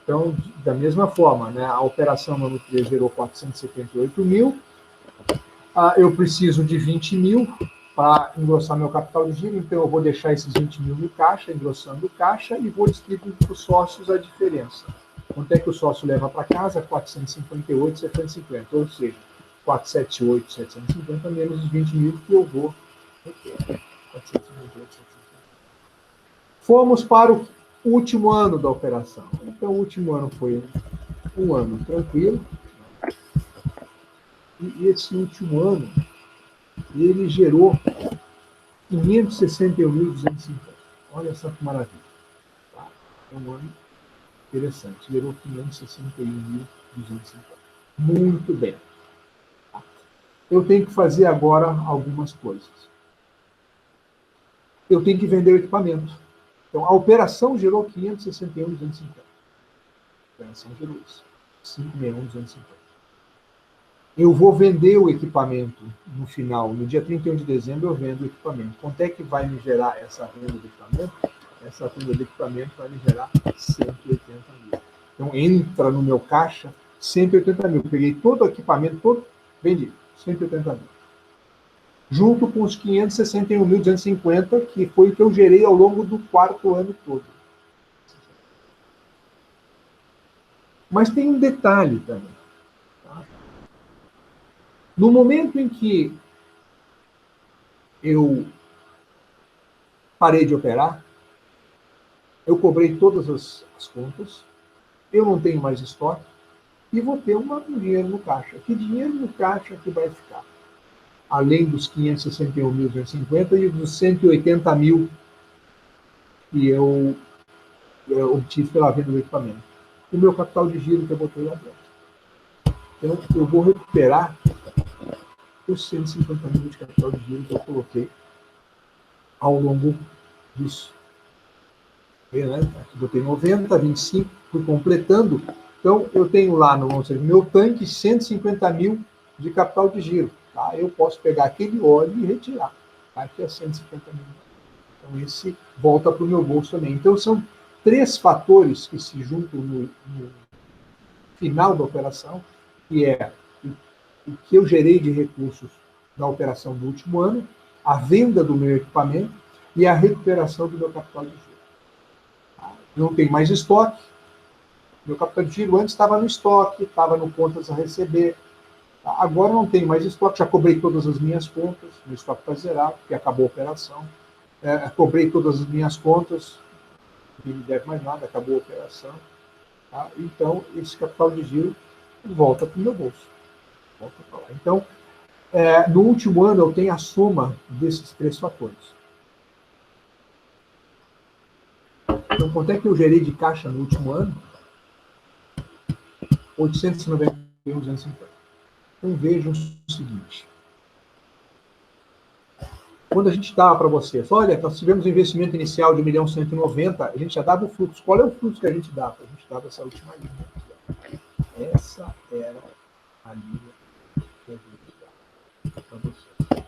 Então, da mesma forma, né, a operação no ano 3 gerou 478 mil, eu preciso de 20 mil para engrossar meu capital de giro, então eu vou deixar esses 20 mil no caixa, engrossando o caixa, e vou distribuir para os sócios a diferença. Quanto é que o sócio leva para casa? 458.750, ou seja, 478.750 menos os 20 mil que eu vou reter. 458.750. Fomos para o último ano da operação. Então, o último ano foi um ano tranquilo. E esse último ano, ele gerou 561.250. Olha só que maravilha. Tá? É um ano interessante. Gerou 561.250. Muito bem. Tá? Eu tenho que fazer agora algumas coisas. Eu tenho que vender o equipamento. Então, a operação gerou 561.250. A operação gerou isso. 561.250. Eu vou vender o equipamento no final, no dia 31 de dezembro, eu vendo o equipamento. Quanto é que vai me gerar essa venda do equipamento? Essa venda do equipamento vai me gerar 180 mil. Então, entra no meu caixa 180 mil. Peguei todo o equipamento, vendi 180 mil. Junto com os 561.250, que foi o que eu gerei ao longo do quarto ano todo. Mas tem um detalhe também. No momento em que eu parei de operar, eu cobrei todas as contas, eu não tenho mais estoque e vou ter um dinheiro no caixa. Que dinheiro no caixa que vai ficar? Além dos 561.250 e dos 180 mil que eu obtive pela venda do equipamento. O meu capital de giro que eu botei lá dentro. Então, eu vou recuperar os 150 mil de capital de giro que eu coloquei ao longo disso. Aqui botei 90, 25, fui completando Então, eu tenho lá no meu tanque 150 mil de capital de giro. Tá? Eu posso pegar aquele óleo e retirar. Tá? Aqui é 150 mil. Então, esse volta para o meu bolso também. Então, são 3 fatores que se juntam no final da operação, que é o que eu gerei de recursos da operação do último ano, a venda do meu equipamento e a recuperação do meu capital de giro. Não tem mais estoque. Meu capital de giro antes estava no estoque, estava no contas a receber. Agora não tem mais estoque, já cobrei todas as minhas contas, meu estoque está zerado, porque acabou a operação. Cobrei todas as minhas contas, não me deve mais nada, acabou a operação. Tá? Então, esse capital de giro volta para o meu bolso. Volta para lá. Então, no último ano, eu tenho a soma desses 3 fatores. Então, quanto é que eu gerei de caixa no último ano? 891,250. Então, vejam o seguinte. Quando a gente dava para vocês, olha, nós tivemos um investimento inicial de 1.190.000, a gente já dava o fluxo. Qual é o fluxo que a gente dava? A gente dava essa última linha. Essa era a linha que a gente dava para vocês.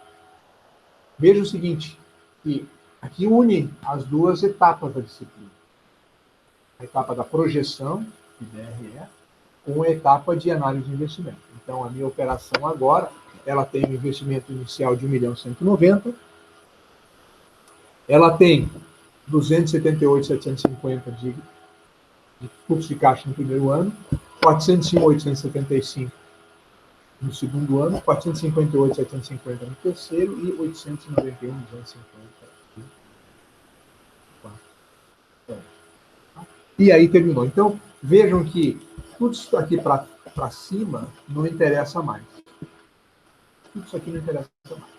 Veja o seguinte, que aqui une as 2 etapas da disciplina. A etapa da projeção, de DRE, com a etapa de análise de investimento. Então, a minha operação agora, ela tem um investimento inicial de 1.190.000, ela tem 278.750 de fluxo de caixa no primeiro ano, 401.875 no segundo ano, 458.750 no terceiro e 891.250 no quarto. E aí terminou. Então, vejam que tudo isso aqui para cima não interessa mais. Tudo isso aqui não interessa mais.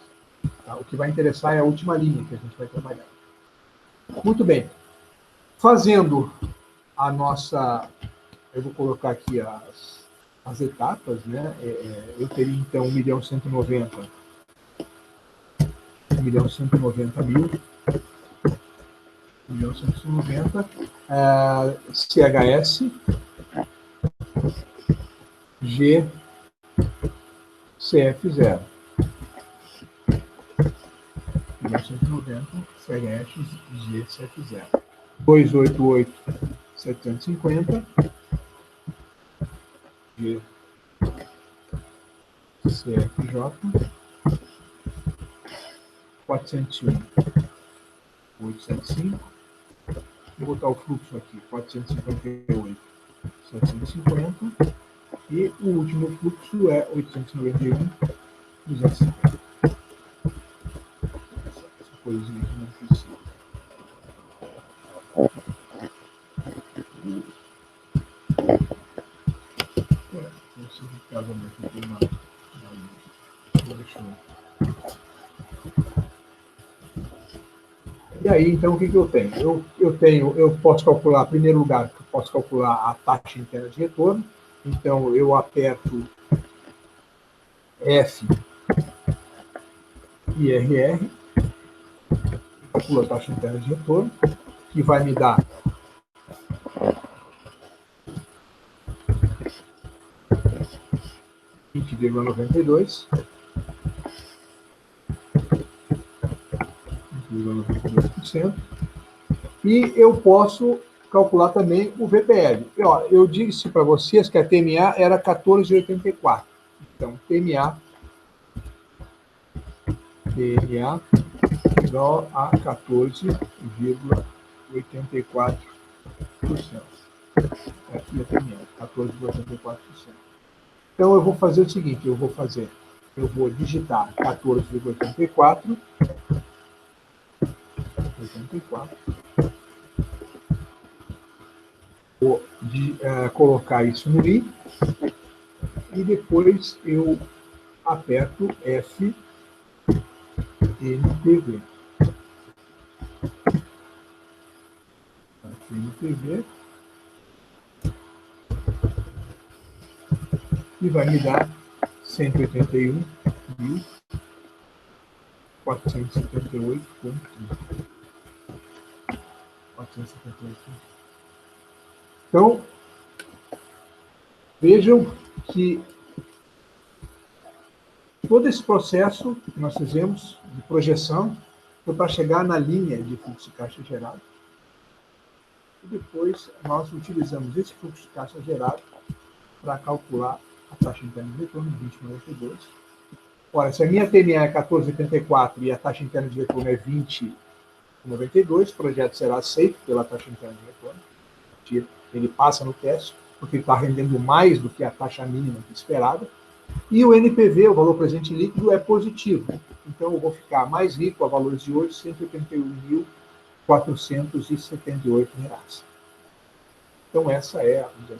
Tá? O que vai interessar é a última linha que a gente vai trabalhar. Muito bem. Fazendo a nossa... Eu vou colocar aqui as etapas, né? Eu teria, então, 1.190.000. 1.190.000. 1.190. CHS. G. CF0. 1.190. CHS. G. CF0. 288.750. G. CFJ. 401.875. Vou botar o fluxo aqui, 458.750. E o último fluxo é 891.250. Essa coisinha que não precisa. Esse casamento aqui na E aí, então, o que eu tenho? Eu posso calcular, em primeiro lugar, eu posso calcular a taxa interna de retorno. Então, eu aperto F IRR, calculo a taxa interna de retorno, que vai me dar 20,92%. 20,92%. E eu posso calcular também o VPL. Eu disse para vocês que a TMA era 14,84. Então, TMA igual a 14,84%. Aqui a TMA, 14,84%. Então, eu vou fazer o seguinte, eu vou digitar 14,84%, vou colocar isso no i e depois eu aperto F NPV. NPV e vai me dar 181.478,30. Então, Vejam que todo esse processo que nós fizemos de projeção foi para chegar na linha de fluxo de caixa gerado. E depois nós utilizamos esse fluxo de caixa gerado para calcular a taxa interna de retorno de 20,92. Ora, se a minha TMA é 14,84 e a taxa interna de retorno é 20,92, o projeto será aceito pela taxa interna de retorno. Ele passa no teste, porque ele está rendendo mais do que a taxa mínima esperada. E o NPV, o valor presente líquido, é positivo. Então, eu vou ficar mais rico a valores de hoje, R$ 181.478. Então, essa é, vamos dizer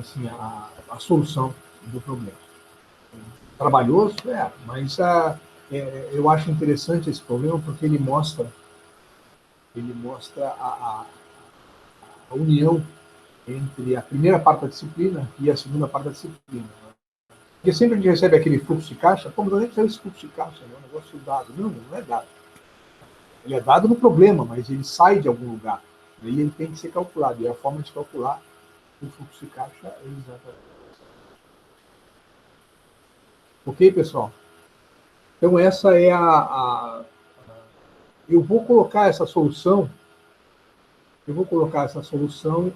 assim, a solução do problema. Trabalhoso, mas eu acho interessante esse problema porque ele mostra a união entre a primeira parte da disciplina e a segunda parte da disciplina. Porque sempre a gente recebe aquele fluxo de caixa, como não é que esse fluxo de caixa, é um negócio dado. Não é dado. Ele é dado no problema, mas ele sai de algum lugar. E ele tem que ser calculado. E a forma de calcular o fluxo de caixa é exatamente. Ok, pessoal? Então, essa é eu vou colocar essa solução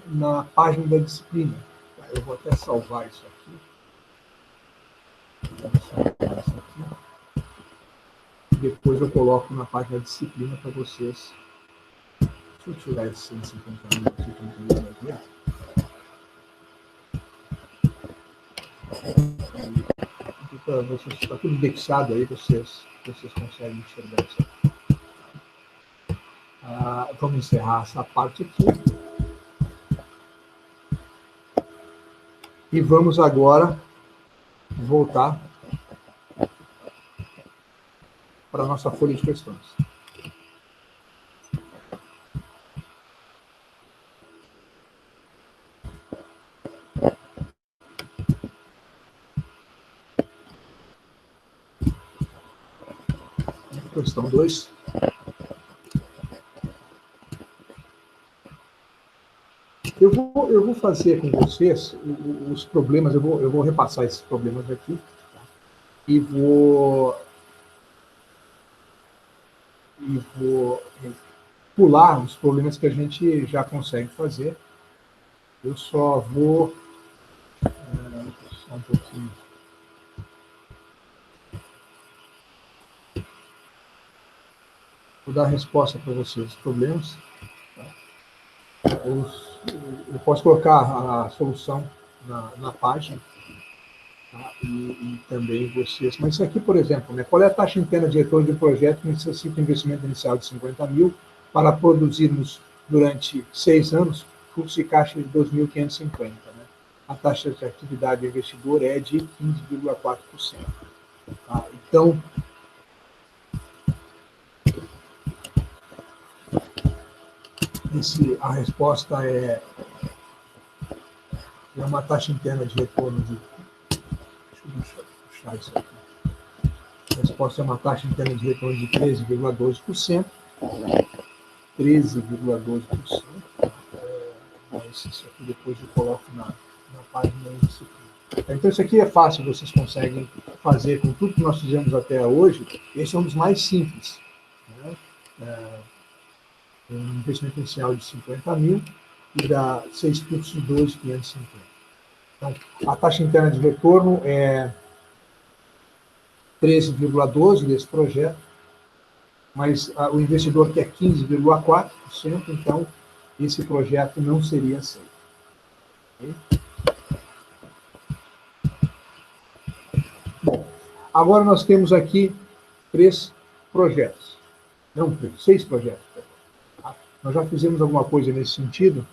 na página da disciplina. Eu vou até salvar isso aqui. Depois eu coloco na página da disciplina para vocês. Deixa eu tirar esse 150 mil aqui. Está tudo indexado aí, vocês conseguem enxergar isso aqui. Vamos encerrar essa parte aqui. E vamos agora voltar para a nossa folha de questões. Questão 2. Eu vou fazer com vocês os problemas, eu vou repassar esses problemas aqui, tá? E vou pular os problemas que a gente já consegue fazer. Eu só vou... só um pouquinho. Vou dar a resposta para vocês os problemas. Tá? Eu posso colocar a solução na página, tá? E também vocês. Mas isso aqui, por exemplo, né? Qual é a taxa interna de retorno de um projeto que necessita de investimento inicial de 50 mil para produzirmos durante 6 anos fluxo de caixa de 2.550? Né? A taxa de atividade do investidor é de 15,4%. Tá? Então, a resposta é uma taxa interna de retorno de... Deixa eu puxar isso aqui. A resposta é uma taxa interna de retorno de 13,12%. 13,12%. Mas isso aqui depois eu coloco na página da disciplina. Então, isso aqui é fácil, vocês conseguem fazer com tudo que nós fizemos até hoje. Esse é um dos mais simples. Né? Um investimento inicial de 50 mil e dá 6 fluxos de 12.550. Então, a taxa interna de retorno é 13,12% desse projeto, mas o investidor quer 15,4%, então esse projeto não seria aceito. Okay? Bom, agora nós temos aqui 6 projetos. Tá? Nós já fizemos alguma coisa nesse sentido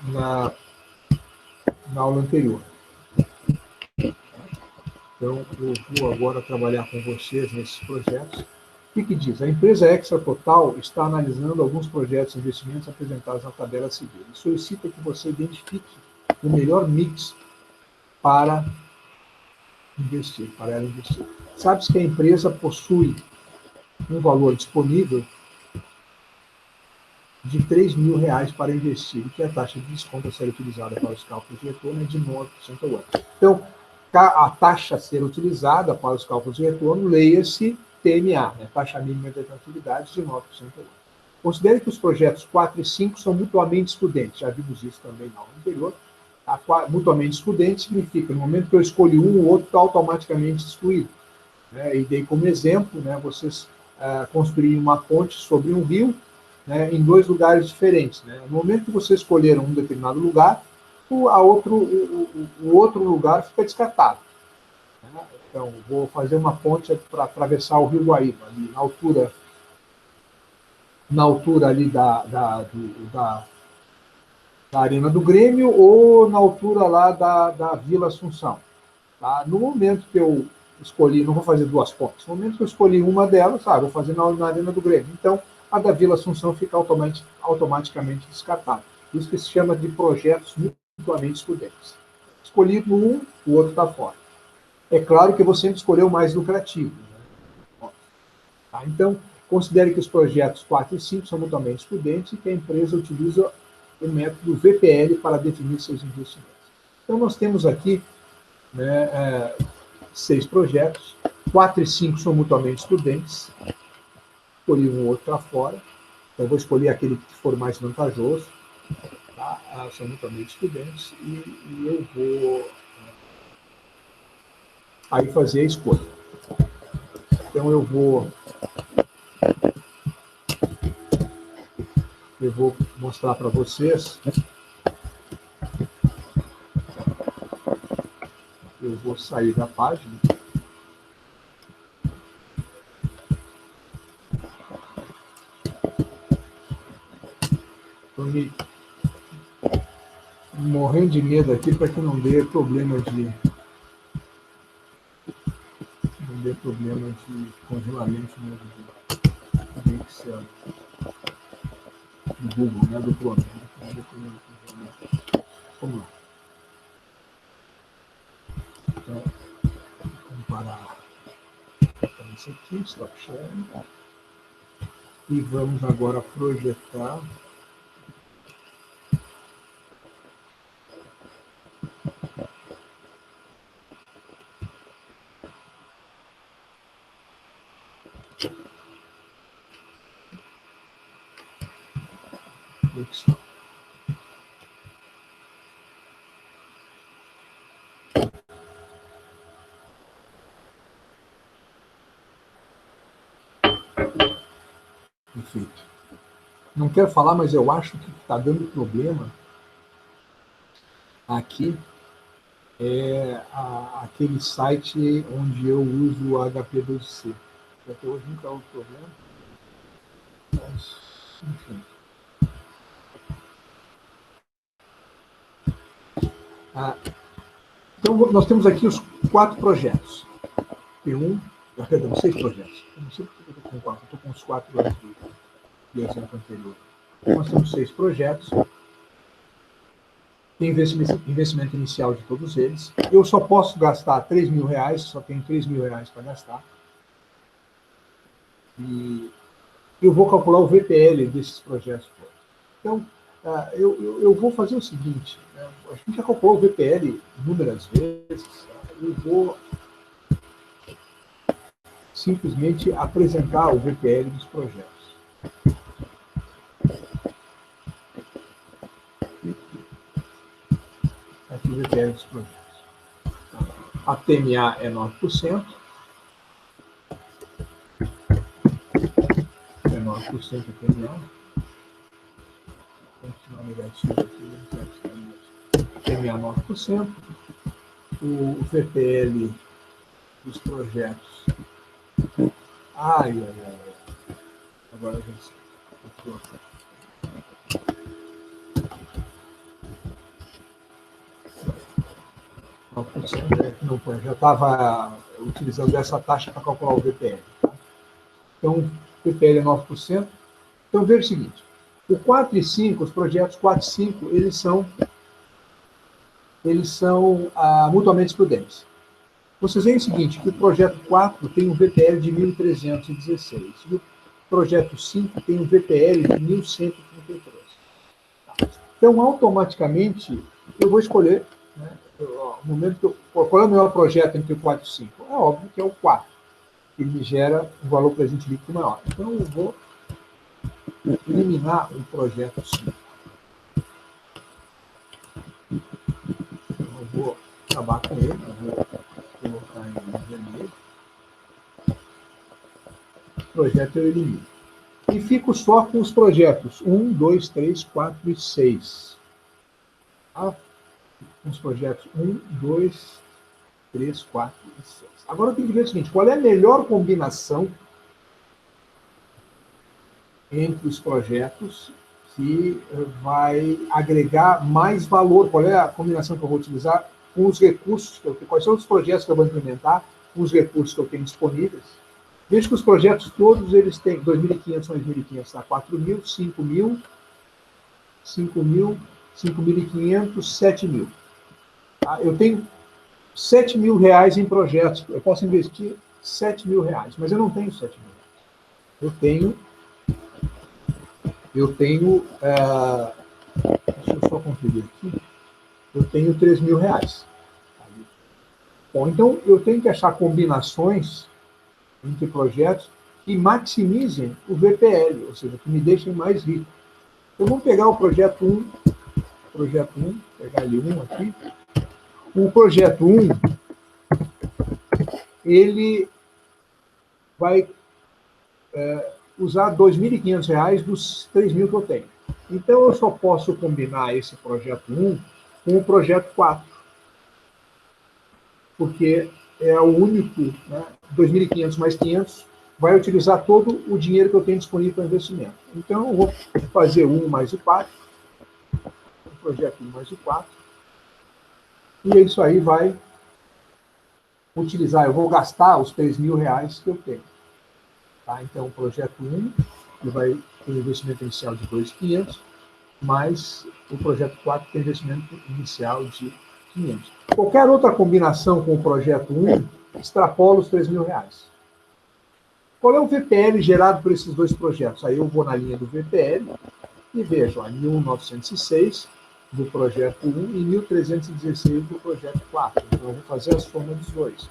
na aula anterior. Então, eu vou agora trabalhar com vocês nesses projetos. O que diz? A empresa Extra Total está analisando alguns projetos de investimentos apresentados na tabela a seguir. E solicita que você identifique o melhor mix para investir, para ela investir. Sabe-se que a empresa possui um valor disponível de R$ 3.000 para investir, que a taxa de desconto a ser utilizada para os cálculos de retorno é de 9% ao ano. Então, a taxa a ser utilizada para os cálculos de retorno, leia-se TMA, né? Taxa mínima de atividades de 9% ao ano. Considere que os projetos 4 e 5 são mutuamente excludentes, já vimos isso também na aula anterior. Mutuamente excludente significa, no momento que eu escolho um, o outro está automaticamente excluído. Né? E dei como exemplo, né, vocês construírem uma ponte sobre um rio, né, em 2 lugares diferentes. Né? No momento que vocês escolheram um determinado lugar, o outro lugar fica descartado. Né? Então, vou fazer uma ponte para atravessar o Rio Guaíba, ali, na altura ali da Arena do Grêmio ou na altura lá da Vila Assunção. Tá? No momento que eu escolhi, não vou fazer 2 pontes, no momento que eu escolhi uma delas, vou fazer na Arena do Grêmio. Então, a da Vila Assunção fica automaticamente descartada. Isso que se chama de projetos mutuamente excludentes. Escolhido um, o outro está fora. É claro que eu vou sempre escolher o mais lucrativo. Né? Tá? Então, considere que os projetos 4 e 5 são mutuamente excludentes e que a empresa utiliza o método VPL para definir seus investimentos. Então, nós temos aqui, né, 6 projetos, 4 e 5 são mutuamente excludentes, escolhi um ou outro para fora, então vou escolher aquele que for mais vantajoso, tá? São mutuamente excludentes, e eu vou aí fazer a escolha. Então eu vou mostrar para vocês. Eu vou sair da página. Estou morrendo de medo aqui para que não dê problema de congelamento, né, do Excel, do Google, né, do Chrome. Vamos lá. Então, vamos parar isso aqui, stop sharing. E vamos agora projetar. Perfeito. Não quero falar, mas eu acho que está dando problema aqui aquele site onde eu uso o HP2C. Até hoje nunca houve problema. Mas, enfim. Então, nós temos aqui os 4 projetos. Tem 6 projetos. Eu não sei porque eu estou com 4, estou com os 4 antes do exemplo anterior. Nós temos 6 projetos. Tem investimento inicial de todos eles. Eu só posso gastar R$3.000, só tenho R$3.000 para gastar. E eu vou calcular o VPL desses projetos todos. Então, eu vou fazer o seguinte, né? A gente já calculou o VPL inúmeras vezes, eu vou simplesmente apresentar o VPL dos projetos. Aqui o VPL dos projetos. A TMA é 9%. É 9% a TMA. Continuar negativo aqui. A TMA 9%. O VPL dos projetos. Ai. Agora já sei. Não, já estava utilizando essa taxa para calcular o VPL. Tá? Então, o VPL é 9%. Então, veja o seguinte, o 4 e 5, os projetos 4 e 5, eles são mutuamente excludentes. Vocês veem o seguinte, que o projeto 4 tem um VPL de 1.316, e o projeto 5 tem um VPL de 1.133. Então, automaticamente, eu vou escolher, né, o momento que qual é o melhor projeto entre o 4 e o 5? É óbvio que é o 4, que me gera um valor presente líquido maior. Então, eu vou eliminar o projeto 5. Eu vou acabar com ele, eu vou colocar em vermelho. O projeto eu elimino. E fico só com os projetos 1, 2, 3, 4 e 6. Tá? Com os projetos 1, 2, 3, 4 e 6. Agora eu tenho que ver o seguinte, qual é a melhor combinação entre os projetos que vai agregar mais valor? Qual é a combinação que eu vou utilizar com os recursos que eu tenho? Quais são os projetos que eu vou implementar com os recursos que eu tenho disponíveis? Veja que os projetos todos, eles têm 2.500 mais 1.500, tá? 4.000, 5.000, 5.000, 5.500, 7.000. Tá? Eu tenho 7 mil reais em projetos. Eu posso investir 7 mil reais, mas eu não tenho 7 mil reais. Deixa eu só conferir aqui. Eu tenho 3 mil reais. Bom, então eu tenho que achar combinações entre projetos que maximizem o VPL, ou seja, que me deixem mais rico. Então vamos pegar o projeto 1, pegar ali 1 aqui. O projeto 1, ele vai usar R$ 2.500 dos 3 mil que eu tenho. Então, eu só posso combinar esse projeto 1 com o projeto 4, porque é o único, né, 2.500 mais 500, vai utilizar todo o dinheiro que eu tenho disponível para investimento. Então, eu vou fazer 1 mais o 4, o projeto 1 mais o 4, e isso aí vai utilizar, eu vou gastar os 3 mil reais que eu tenho. Tá? Então, o projeto 1, ele vai ter um investimento inicial de 2.500, mais o projeto 4 tem investimento inicial de 500. Qualquer outra combinação com o projeto 1 extrapola os 3 mil reais. Qual é o VPL gerado por esses dois projetos? Aí eu vou na linha do VPL e vejo 1.906 do projeto 1 e 1.316 do projeto 4. Então eu vou fazer a soma dos dois.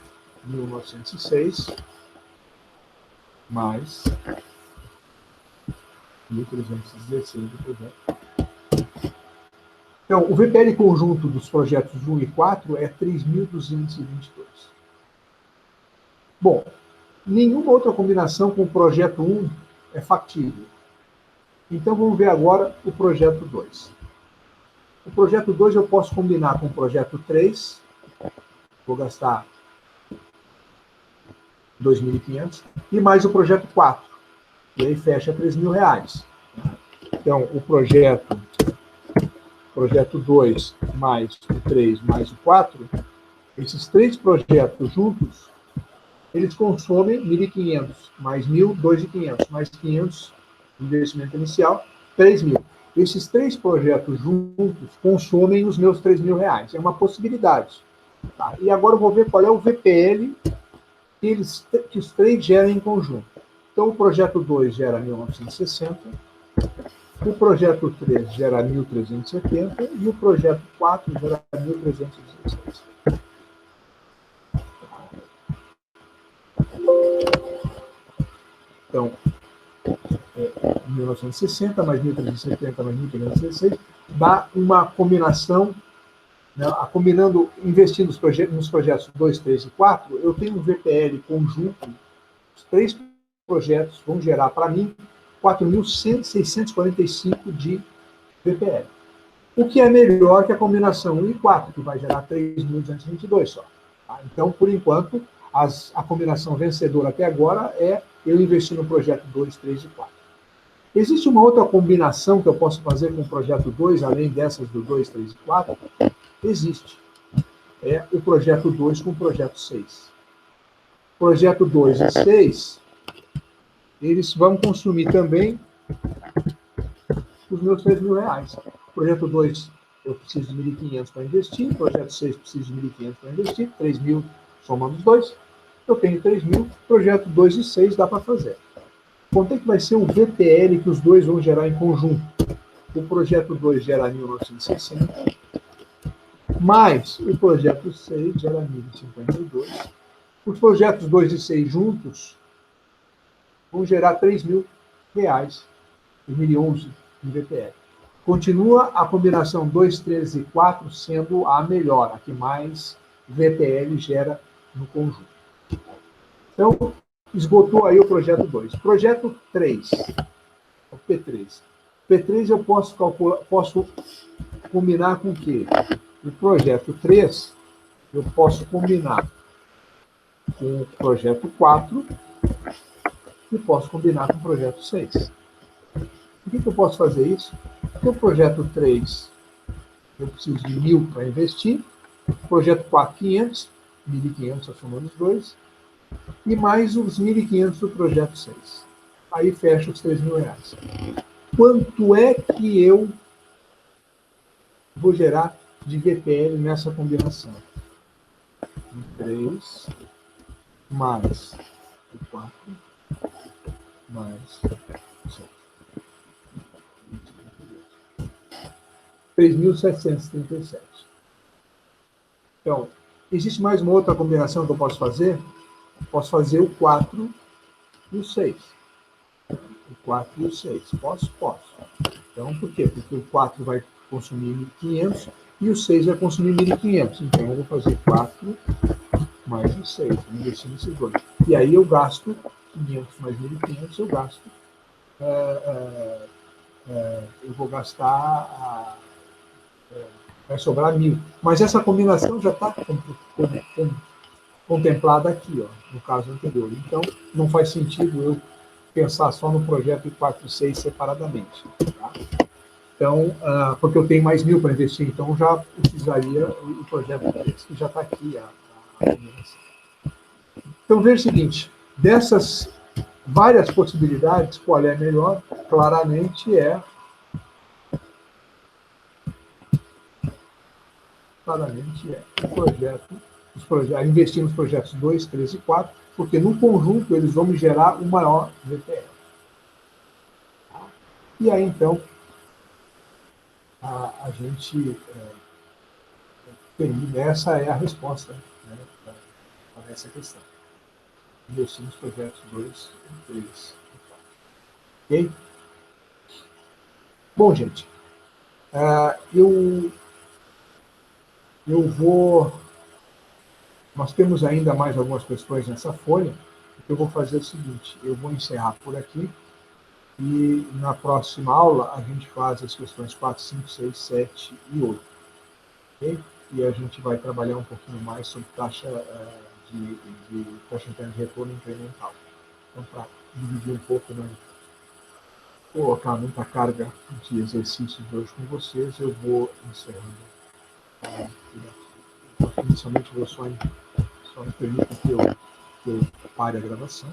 1.906 mais 1.316 do projeto 4. Então, o VPL conjunto dos projetos 1 e 4 é 3.222. Bom, nenhuma outra combinação com o projeto 1 é factível. Então, vamos ver agora o projeto 2. O projeto 2 eu posso combinar com o projeto 3. Vou gastar 2.500. E mais o projeto 4. E aí fecha 3 mil reais. Então, o projeto 2 mais o 3 mais o 4, esses três projetos juntos, eles consomem 1.500, mais 1.000, 2.500, mais 500 investimento inicial, 3 mil. Esses três projetos juntos consomem os meus 3 mil reais. É uma possibilidade. Tá? E agora eu vou ver qual é o VPL que os três geram em conjunto. Então, o projeto 2 gera 1.960, o projeto 3 gera 1.370 e o projeto 4 gera 1.316. Então, 1960 mais 1.370 mais 1.316 dá uma combinação, né, combinando, investindo nos projetos 2, 3 e 4, eu tenho um VPL conjunto, os três projetos vão gerar para mim 4.645 de VPL. O que é melhor que a combinação 1 e 4, que vai gerar 3.222 só. Tá? Então, por enquanto, a combinação vencedora até agora é eu investir no projeto 2, 3 e 4. Existe uma outra combinação que eu posso fazer com o projeto 2, além dessas do 2, 3 e 4? Existe. É o projeto 2 com o projeto 6. Projeto 2 e 6, eles vão consumir também os meus 3 mil reais. Projeto 2, eu preciso de 1.500 para investir. Projeto 6, preciso de 1.500 para investir. 3 mil somando os dois, eu tenho 3.000, projeto 2 e 6 dá para fazer. Quanto é que vai ser o VTL que os dois vão gerar em conjunto? O projeto 2 gera 1.960, mais o projeto 6 gera 1.052. Os projetos 2 e 6 juntos vão gerar R$3.000, 2011 de VTL. Continua a combinação 2, 3 e 4 sendo a melhor, a que mais VTL gera no conjunto. Então, esgotou aí o projeto 2. Projeto 3, o P3. P3 eu posso combinar com o quê? O projeto 3 eu posso combinar com o projeto 4 e posso combinar com o projeto 6. Por que eu posso fazer isso? Porque o projeto 3 eu preciso de 1.000 para investir, o projeto 4, 500, 1.500 somando os dois, e mais os 1.500 do projeto 6. Aí fecha os R$3.000. Quanto é que eu vou gerar de VTL nessa combinação? 3 mais o 4 mais 6. 3.737. Então, existe mais uma outra combinação que eu posso fazer? Posso fazer o 4 e o 6. O 4 e o 6. Posso? Posso. Então, por quê? Porque o 4 vai consumir 1.500 e o 6 vai consumir 1.500. Então, eu vou fazer 4 mais o 6. Vou investir nesses dois. E aí eu gasto 500 mais 1.500, eu gasto. Eu vou gastar. Vai sobrar 1.000. Mas essa combinação já está contemplada aqui, ó, no caso anterior. Então, não faz sentido eu pensar só no projeto de 4 e 6 separadamente. Tá? Então, porque eu tenho mais 1.000 para investir, então já utilizaria o projeto 3, que já está aqui a combinação. Então, veja o seguinte, dessas várias possibilidades, qual é a melhor? Claramente é o projeto, investir nos projetos 2, 3 e 4, porque no conjunto eles vão me gerar o maior VTL. E aí, então, a gente tem, essa é a resposta, né, para essa questão. Investir nos projetos 2, 3 e 4. Ok? Bom, gente, eu vou... Nós temos ainda mais algumas questões nessa folha. Eu vou fazer o seguinte, eu vou encerrar por aqui e na próxima aula a gente faz as questões 4, 5, 6, 7 e 8. Okay? E a gente vai trabalhar um pouquinho mais sobre taxa de taxa interna de retorno incremental. Então, para dividir um pouco, né, colocar muita carga de exercícios de hoje com vocês, eu vou encerrando. Inicialmente, eu vou só me permita que eu pare a gravação.